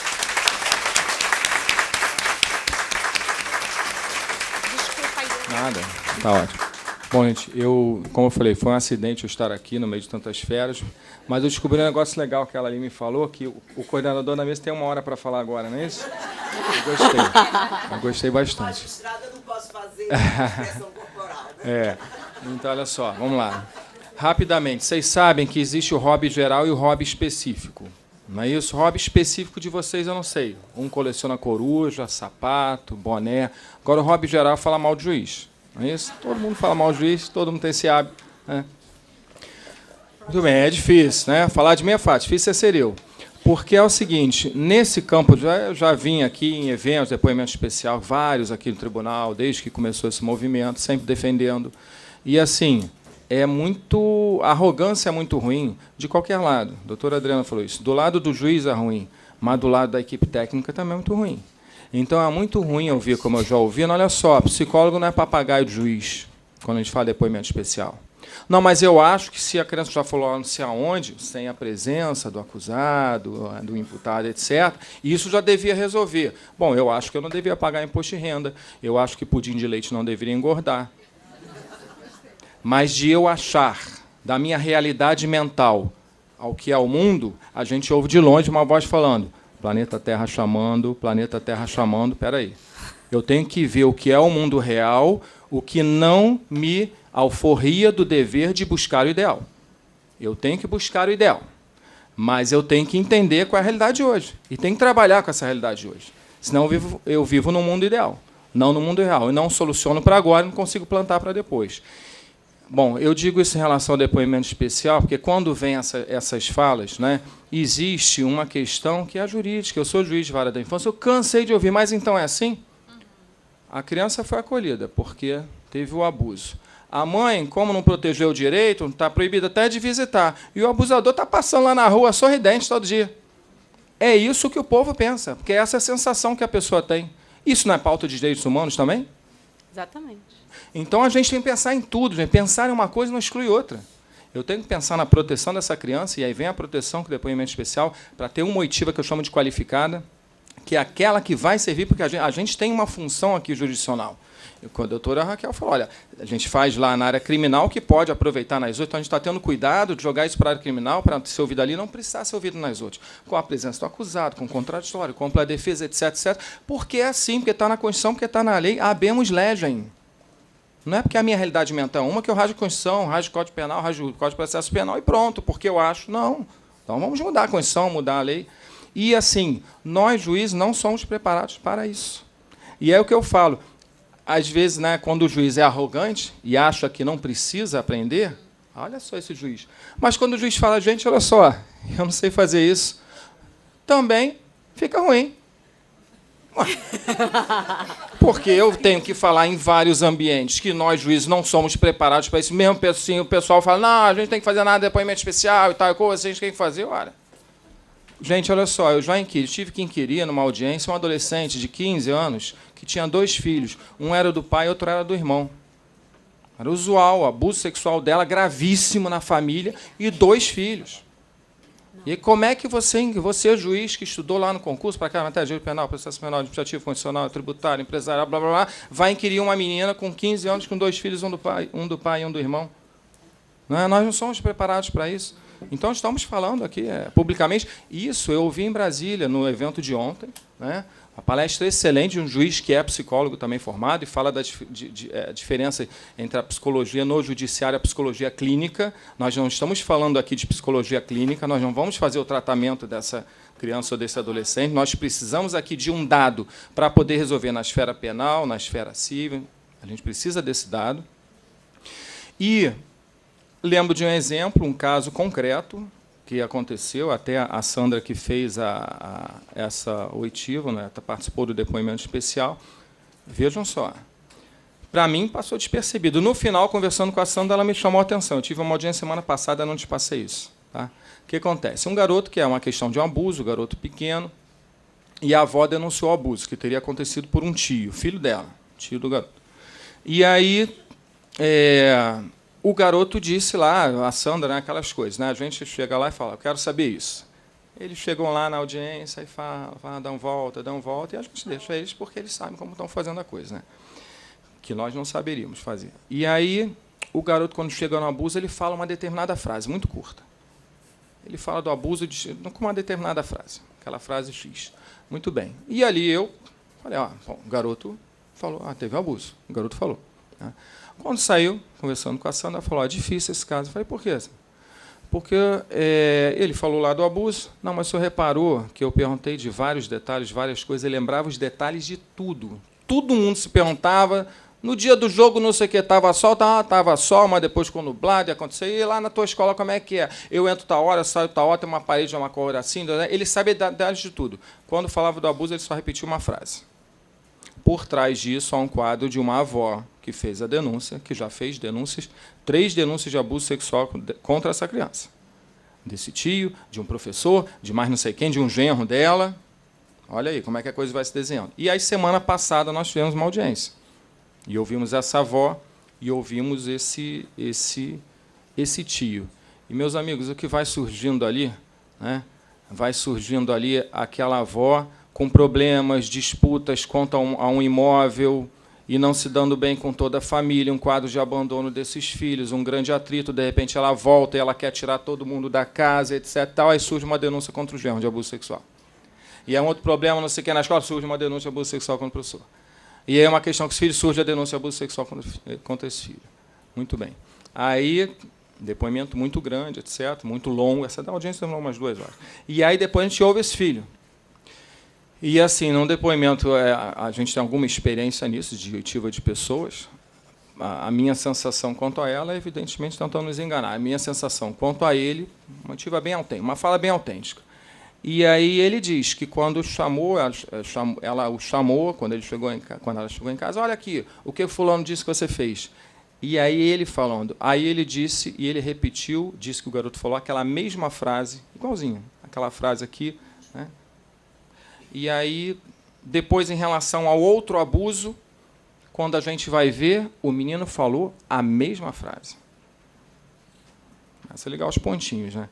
Nada, tá ótimo. Bom, gente, como eu falei, foi um acidente eu estar aqui no meio de tantas feras, mas eu descobri um negócio legal que ela ali me falou, que o coordenador da mesa tem 1 hora para falar agora, não é isso? Eu gostei bastante. Magistrada eu não posso fazer expressão corporal, né? Então, olha só, vamos lá. Rapidamente, vocês sabem que existe o hobby geral e o hobby específico. Não é isso? O hobby específico de vocês eu não sei. Um coleciona coruja, sapato, boné. Agora o hobby geral fala mal de juiz. Não é isso? Todo mundo fala mal de juiz, todo mundo tem esse hábito. Né? Muito bem, é difícil, né? Falar de mim é fácil, difícil é ser eu. Porque é o seguinte, nesse campo, eu já vim aqui em eventos, depoimento especial, vários aqui no tribunal, desde que começou esse movimento, sempre defendendo. E assim, a arrogância é muito ruim de qualquer lado. A doutora Adriana falou isso. Do lado do juiz é ruim, mas do lado da equipe técnica também é muito ruim. Então é muito ruim ouvir, como eu já ouvi, olha só, psicólogo não é papagaio de juiz, quando a gente fala de depoimento especial. Não, mas eu acho que se a criança já falou não sei aonde, sem a presença do acusado, do imputado, etc., isso já devia resolver. Bom, eu acho que eu não devia pagar imposto de renda, eu acho que pudim de leite não deveria engordar. Mas de eu achar, da minha realidade mental, ao que é o mundo, a gente ouve de longe uma voz falando, planeta Terra chamando, espera aí. Eu tenho que ver o que é o mundo real, o que não me alforria do dever de buscar o ideal. Eu tenho que buscar o ideal, mas eu tenho que entender qual é a realidade de hoje, e tenho que trabalhar com essa realidade de hoje. Senão eu vivo no mundo ideal, não no mundo real. Eu não soluciono para agora e não consigo plantar para depois. Bom, eu digo isso em relação ao depoimento especial, porque quando vem essas falas, né, existe uma questão que é a jurídica. Eu sou juiz de vara da infância, eu cansei de ouvir, mas então é assim? A criança foi acolhida, porque teve o abuso. A mãe, como não protegeu o direito, está proibida até de visitar. E o abusador está passando lá na rua sorridente todo dia. É isso que o povo pensa, porque essa é a sensação que a pessoa tem. Isso não é pauta de direitos humanos também? Exatamente. Então, a gente tem que pensar em tudo. Gente. Pensar em uma coisa não exclui outra. Eu tenho que pensar na proteção dessa criança, e aí vem a proteção, que é o depoimento especial, para ter uma oitiva que eu chamo de qualificada, que é aquela que vai servir, porque a gente tem uma função aqui jurisdicional. A doutora Raquel falou, olha, a gente faz lá na área criminal que pode aproveitar nas outras, então a gente está tendo cuidado de jogar isso para a área criminal, para ser ouvido ali, não precisar ser ouvido nas outras. Com a presença do acusado, com o contraditório, com a defesa, etc., etc. Porque é assim, porque está na Constituição, porque está na lei, habemus legem. Não é porque a minha realidade mental é uma que eu rasgo a Constituição, rasgo o Código Penal, rasgo o Código de Processo Penal e pronto, porque eu acho. Não. Então vamos mudar a Constituição, mudar a lei. E, assim, nós, juízes, não somos preparados para isso. E é o que eu falo. Às vezes, né, quando o juiz é arrogante e acha que não precisa aprender, olha só esse juiz. Mas quando o juiz fala, gente, olha só, eu não sei fazer isso, também fica ruim. Porque eu tenho que falar em vários ambientes que nós, juízes, não somos preparados para isso. Mesmo assim, o pessoal fala, não, a gente tem que fazer nada de depoimento especial e tal coisa, a gente tem que fazer, olha. Gente, olha só, eu já tive que inquirir numa audiência um adolescente de 15 anos que tinha 2 filhos. Um era do pai e outro era do irmão. Era usual, o abuso sexual dela gravíssimo na família e 2 filhos. E como é que você, juiz que estudou lá no concurso para cá, matéria de direito penal, processo penal, administrativo, constitucional, tributário, empresário, blá, blá, blá, vai inquirir uma menina com 15 anos com 2 filhos, um do pai e um do irmão? Não é? Nós não somos preparados para isso. Então, estamos falando aqui publicamente. Isso eu ouvi em Brasília, no evento de ontem, né? Uma palestra excelente de um juiz que é psicólogo também formado e fala da diferença entre a psicologia no judiciário e a psicologia clínica. Nós não estamos falando aqui de psicologia clínica, nós não vamos fazer o tratamento dessa criança ou desse adolescente. Nós precisamos aqui de um dado para poder resolver na esfera penal, na esfera civil. A gente precisa desse dado. E lembro de um exemplo, um caso concreto, que aconteceu, até a Sandra que fez essa oitiva, né, participou do depoimento especial. Vejam só, para mim passou despercebido. No final, conversando com a Sandra, ela me chamou a atenção. Eu tive uma audiência semana passada, não te passei isso. Tá? O que acontece? Um garoto, que é uma questão de um abuso, um garoto pequeno, e a avó denunciou o abuso, que teria acontecido por um tio, filho dela, tio do garoto. E aí o garoto disse lá, a Sandra, né, aquelas coisas, né, a gente chega lá e fala, eu quero saber isso. Eles chegam lá na audiência e falam, dão volta, e a gente deixa eles porque eles sabem como estão fazendo a coisa, né, que nós não saberíamos fazer. E aí, o garoto, quando chega no abuso, ele fala uma determinada frase, muito curta. Ele fala do abuso com uma determinada frase, aquela frase X. Muito bem. E ali eu falei, bom, o garoto falou, teve um abuso. O garoto falou. Né. Quando saiu, conversando com a Sandra, ela falou, difícil esse caso. Eu falei, por quê? Porque ele falou lá do abuso. Não, mas o senhor reparou que eu perguntei de vários detalhes, várias coisas, ele lembrava os detalhes de tudo. Todo mundo se perguntava, no dia do jogo, não sei o que, estava sol, mas depois ficou nublado, ia acontecer. E lá na tua escola, como é que é? Eu entro tal hora, saio tal hora, tem uma parede, uma cor assim. Né? Ele sabe detalhes de tudo. Quando falava do abuso, ele só repetia uma frase. Por trás disso, há um quadro de uma avó que fez a denúncia, que já fez 3 denúncias de abuso sexual contra essa criança. Desse tio, de um professor, de mais não sei quem, de um genro dela. Olha aí como é que a coisa vai se desenhando. E aí, semana passada, nós tivemos uma audiência. E ouvimos essa avó e ouvimos esse tio. E, meus amigos, o que vai surgindo ali, né? Vai surgindo ali aquela avó com problemas, disputas quanto a um imóvel e não se dando bem com toda a família, um quadro de abandono desses filhos, um grande atrito, de repente ela volta e ela quer tirar todo mundo da casa, etc. Aí surge uma denúncia contra o genro de abuso sexual. E é um outro problema, não sei o que, na escola surge uma denúncia de abuso sexual contra o professor. E aí é uma questão que os filhos surge a denúncia de abuso sexual contra esse filho. Muito bem. Aí, depoimento muito grande, etc., muito longo, essa da audiência demorou umas 2 horas. E aí depois a gente ouve esse filho. E, assim, num depoimento, a gente tem alguma experiência nisso, de oitiva de pessoas. A minha sensação quanto a ela, evidentemente, tentando nos enganar. A minha sensação quanto a ele, uma fala bem autêntica. E aí ele diz que quando chamou, ela o chamou, quando ela chegou em casa, olha aqui, o que fulano disse que você fez? E aí ele falando, aí ele disse, e ele repetiu, disse que o garoto falou aquela mesma frase, igualzinho, aquela frase aqui, né? E aí, depois, em relação ao outro abuso, quando a gente vai ver, o menino falou a mesma frase. Essa é ligar os pontinhos, né?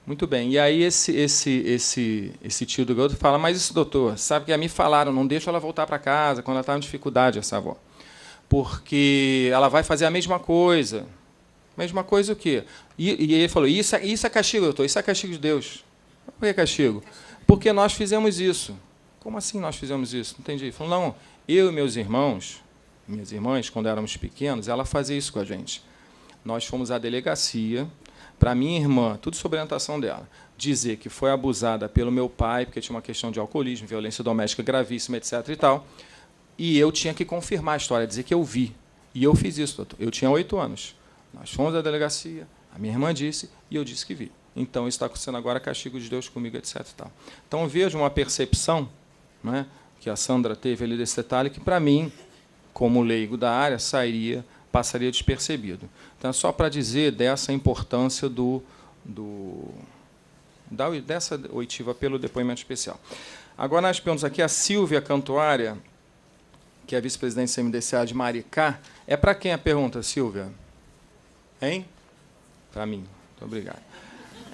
Muito bem. E aí esse tio do garoto fala, mas isso, doutor, sabe que a mim falaram, não deixa ela voltar para casa quando ela está em dificuldade, essa avó. Porque ela vai fazer a mesma coisa. Mesma coisa o quê? E ele falou, isso é castigo, doutor, isso é castigo de Deus. Por que castigo? Porque nós fizemos isso. Como assim nós fizemos isso? Não entendi. Ele falou, não, eu e meus irmãos, minhas irmãs, quando éramos pequenos, ela fazia isso com a gente. Nós fomos à delegacia, para minha irmã, tudo sob orientação dela, dizer que foi abusada pelo meu pai, porque tinha uma questão de alcoolismo, violência doméstica gravíssima, etc. e tal, e eu tinha que confirmar a história, dizer que eu vi. E eu fiz isso, doutor. Eu tinha 8 anos. Nós fomos à delegacia, a minha irmã disse, e eu disse que vi. Então, isso está sendo agora castigo de Deus comigo, etc. e tal. Então, vejo uma percepção, né, que a Sandra teve ali desse detalhe, que, para mim, como leigo da área, passaria despercebido. Então, só para dizer dessa importância dessa oitiva pelo depoimento especial. Agora, nós temos aqui a Silvia Cantuária, que é vice-presidente do CMDCA de Maricá. É para quem a pergunta, Silvia? Hein? Para mim. Muito obrigado.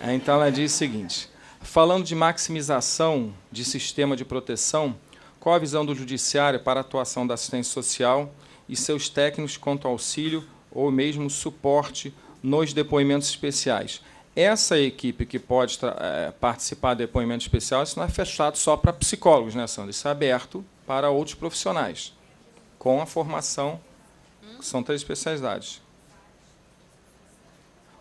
Então, ela diz o seguinte: falando de maximização de sistema de proteção, qual a visão do Judiciário para a atuação da assistência social e seus técnicos quanto ao auxílio ou mesmo suporte nos depoimentos especiais? Essa equipe que pode participar do depoimento especial, isso não é fechado só para psicólogos, né, Sandra? Isso é aberto para outros profissionais, com a formação, que são 3 especialidades.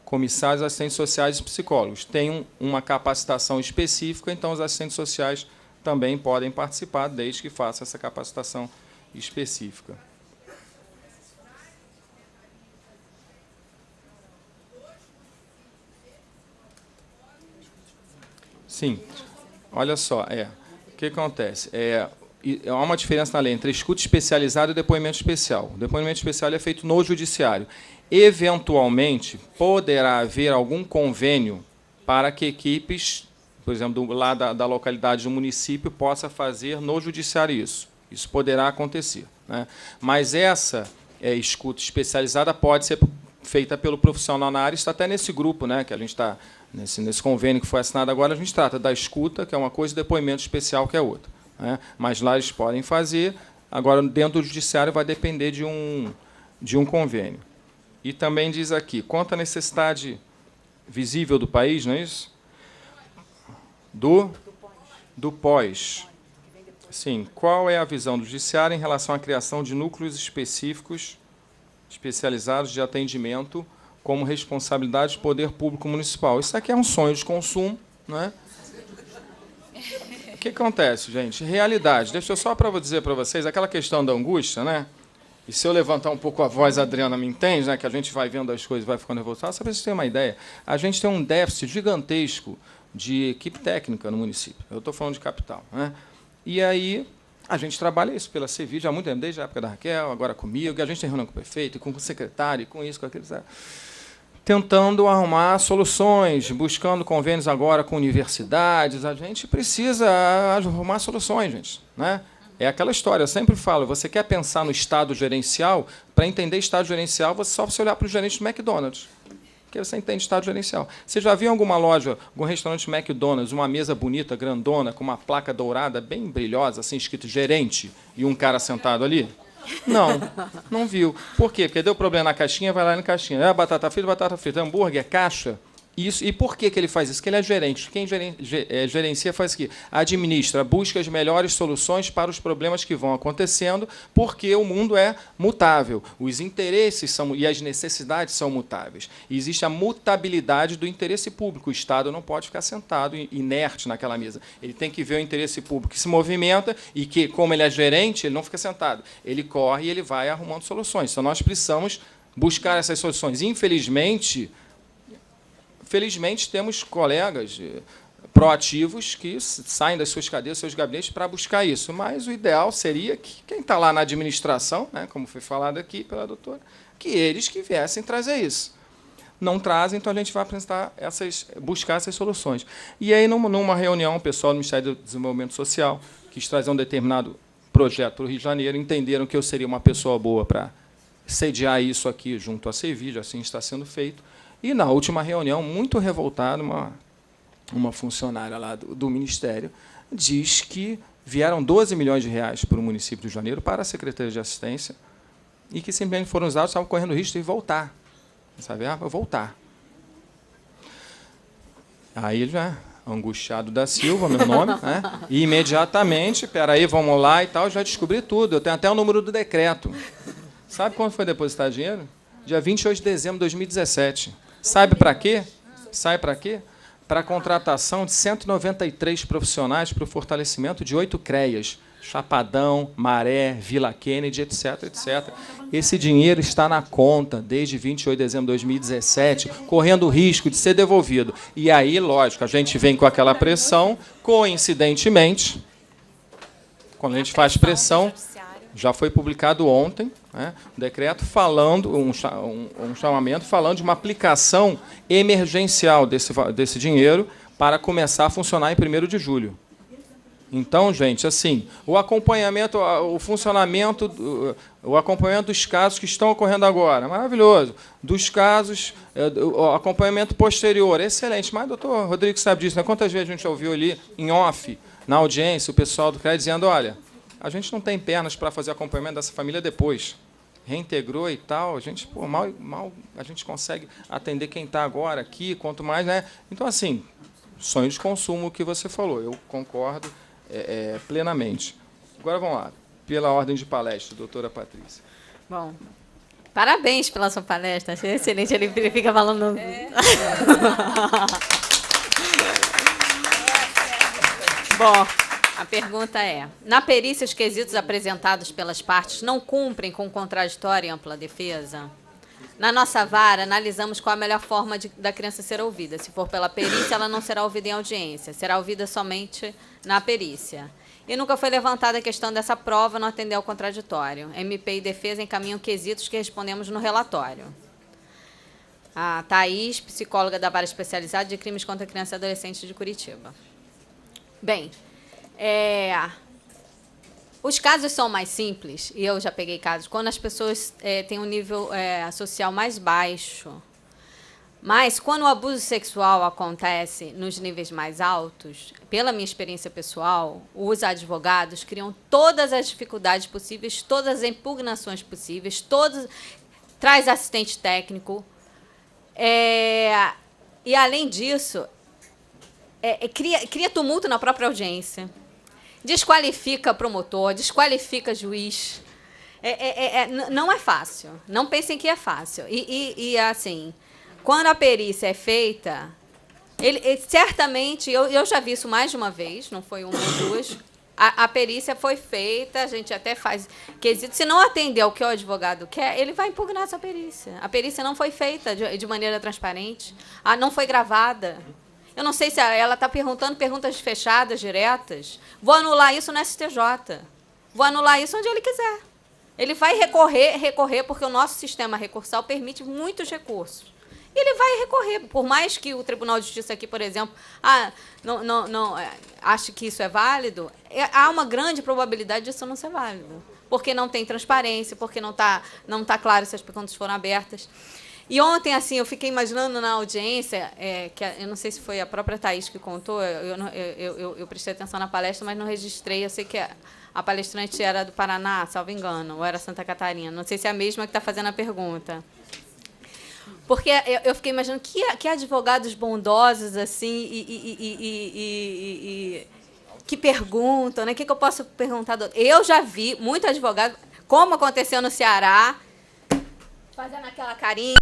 Comissários, assistentes sociais e psicólogos. Tem uma capacitação específica, então os assistentes sociais também podem participar, desde que façam essa capacitação específica. Sim. Olha só, o que acontece? Há uma diferença na lei entre escuta especializada e depoimento especial. O depoimento especial é feito no judiciário. Eventualmente, poderá haver algum convênio para que equipes, por exemplo, lá da localidade do município, possa fazer no judiciário isso. Isso poderá acontecer, né? Mas essa escuta especializada pode ser feita pelo profissional na área, está até nesse grupo, né, que a gente está, nesse convênio que foi assinado agora, a gente trata da escuta, que é uma coisa, e depoimento especial, que é outra, né? Mas lá eles podem fazer. Agora, dentro do judiciário, vai depender de um convênio. E também diz aqui, quanto à necessidade visível do país, não é isso? Do pós. Sim. Qual é a visão do Judiciário em relação à criação de núcleos específicos, especializados de atendimento, como responsabilidade do poder público municipal? Isso aqui é um sonho de consumo, não é? O que acontece, gente? Realidade. Deixa eu só dizer para vocês, aquela questão da angústia, né? E se eu levantar um pouco a voz, a Adriana me entende, né? Que a gente vai vendo as coisas, vai ficando revoltado. Só para vocês terem uma ideia, a gente tem um déficit gigantesco de equipe técnica no município. Eu estou falando de capital, né? E aí a gente trabalha isso pela Cevig há muito tempo, desde a época da Raquel, agora comigo, e a gente tem reunião com o prefeito, com o secretário, com isso, com aquilo, sabe? Tentando arrumar soluções, buscando convênios agora com universidades. A gente precisa arrumar soluções, gente, né? É aquela história, eu sempre falo, você quer pensar no estado gerencial, para entender estado gerencial, só você olhar para o gerente do McDonald's, porque você entende estado gerencial. Você já viu em alguma loja, algum restaurante McDonald's, uma mesa bonita, grandona, com uma placa dourada, bem brilhosa, assim, escrito gerente, e um cara sentado ali? Não, não viu. Por quê? Porque deu problema na caixinha, vai lá na caixinha. É batata frita, hambúrguer, caixa. Isso. E por que ele faz isso? Porque ele é gerente. Quem gerencia faz o quê? Administra, busca as melhores soluções para os problemas que vão acontecendo, porque o mundo é mutável. Os interesses e as necessidades são mutáveis. E existe a mutabilidade do interesse público. O Estado não pode ficar sentado inerte naquela mesa. Ele tem que ver o interesse público que se movimenta e que, como ele é gerente, ele não fica sentado. Ele corre e ele vai arrumando soluções. Então, nós precisamos buscar essas soluções. Felizmente, temos colegas proativos que saem das suas cadeiras, dos seus gabinetes, para buscar isso. Mas o ideal seria que quem está lá na administração, né, como foi falado aqui pela doutora, que eles que viessem trazer isso. Não trazem, então a gente vai buscar essas soluções. E aí, numa reunião, o pessoal do Ministério do Desenvolvimento Social quis trazer um determinado projeto para o Rio de Janeiro, entenderam que eu seria uma pessoa boa para sediar isso aqui junto à Cevig, assim está sendo feito. E, na última reunião, muito revoltada, uma funcionária lá do Ministério diz que vieram 12 milhões de reais para o município do Rio de Janeiro, para a Secretaria de Assistência, e que simplesmente foram usados, estavam correndo risco de voltar. Sabe? Voltar. Aí, já, Angustiado da Silva, meu nome, né? E imediatamente, aí, vamos lá e tal, já descobri tudo. Eu tenho até o número do decreto. Sabe quando foi depositado dinheiro? Dia 28 de dezembro de 2017. Sabe para quê? Sabe para quê? Para a contratação de 193 profissionais para o fortalecimento de 8 CREAs. Chapadão, Maré, Vila Kennedy, etc, etc. Esse dinheiro está na conta desde 28 de dezembro de 2017, correndo o risco de ser devolvido. E aí, lógico, a gente vem com aquela pressão, coincidentemente, quando a gente faz pressão, já foi publicado ontem, né, um decreto falando, um chamamento falando de uma aplicação emergencial desse dinheiro para começar a funcionar em 1º de julho. Então, gente, assim, o acompanhamento, o funcionamento, o acompanhamento dos casos que estão ocorrendo agora, maravilhoso. Dos casos, o acompanhamento posterior, excelente. Mas o doutor Rodrigo sabe disso, né? Quantas vezes a gente ouviu ali, em off, na audiência, o pessoal do CREA dizendo, olha, a gente não tem pernas para fazer acompanhamento dessa família depois. Reintegrou e tal, a gente, pô, mal a gente consegue atender quem está agora aqui, quanto mais, né? Então, assim, sonho de consumo que você falou, eu concordo plenamente. Agora vamos lá, pela ordem de palestra, doutora Patrícia. Bom, parabéns pela sua palestra, achei excelente, ele fica falando... Bom, a pergunta é, na perícia os quesitos apresentados pelas partes não cumprem com contraditória e ampla defesa? Na nossa vara, analisamos qual a melhor forma da criança ser ouvida. Se for pela perícia, ela não será ouvida em audiência, será ouvida somente na perícia. E nunca foi levantada a questão dessa prova não atender ao contraditório. MP e defesa encaminham quesitos que respondemos no relatório. A Thaís, psicóloga da Vara Especializada de Crimes contra Criança e Adolescente de Curitiba. Bem, os casos são mais simples, e eu já peguei casos, quando as pessoas têm um nível social mais baixo. Mas, quando o abuso sexual acontece nos níveis mais altos, pela minha experiência pessoal, os advogados criam todas as dificuldades possíveis, todas as impugnações possíveis, traz assistente técnico. E, além disso, cria tumulto na própria audiência. Desqualifica promotor, desqualifica juiz. Não é fácil. Não pensem que é fácil. E assim, quando a perícia é feita, certamente, eu já vi isso mais de uma vez, não foi uma ou duas, a perícia foi feita, a gente até faz quesito. Se não atender ao que o advogado quer, ele vai impugnar essa perícia. A perícia não foi feita de maneira transparente, não foi gravada. Eu não sei se ela está perguntando perguntas fechadas, diretas. Vou anular isso no STJ. Vou anular isso onde ele quiser. Ele vai recorrer, porque o nosso sistema recursal permite muitos recursos. E ele vai recorrer. Por mais que o Tribunal de Justiça aqui, por exemplo, não ache que isso é válido, há uma grande probabilidade disso não ser válido. Porque não tem transparência, porque não tá claro se as perguntas foram abertas. E ontem, assim, eu fiquei imaginando na audiência, que eu não sei se foi a própria Thaís que contou, eu prestei atenção na palestra, mas não registrei. Eu sei que a palestrante era do Paraná, salvo engano, ou era Santa Catarina. Não sei se é a mesma que está fazendo a pergunta. Porque eu fiquei imaginando que advogados bondosos, assim, que perguntam, né? O que eu posso perguntar? Eu já vi muito advogado, como aconteceu no Ceará, fazendo aquela carinha,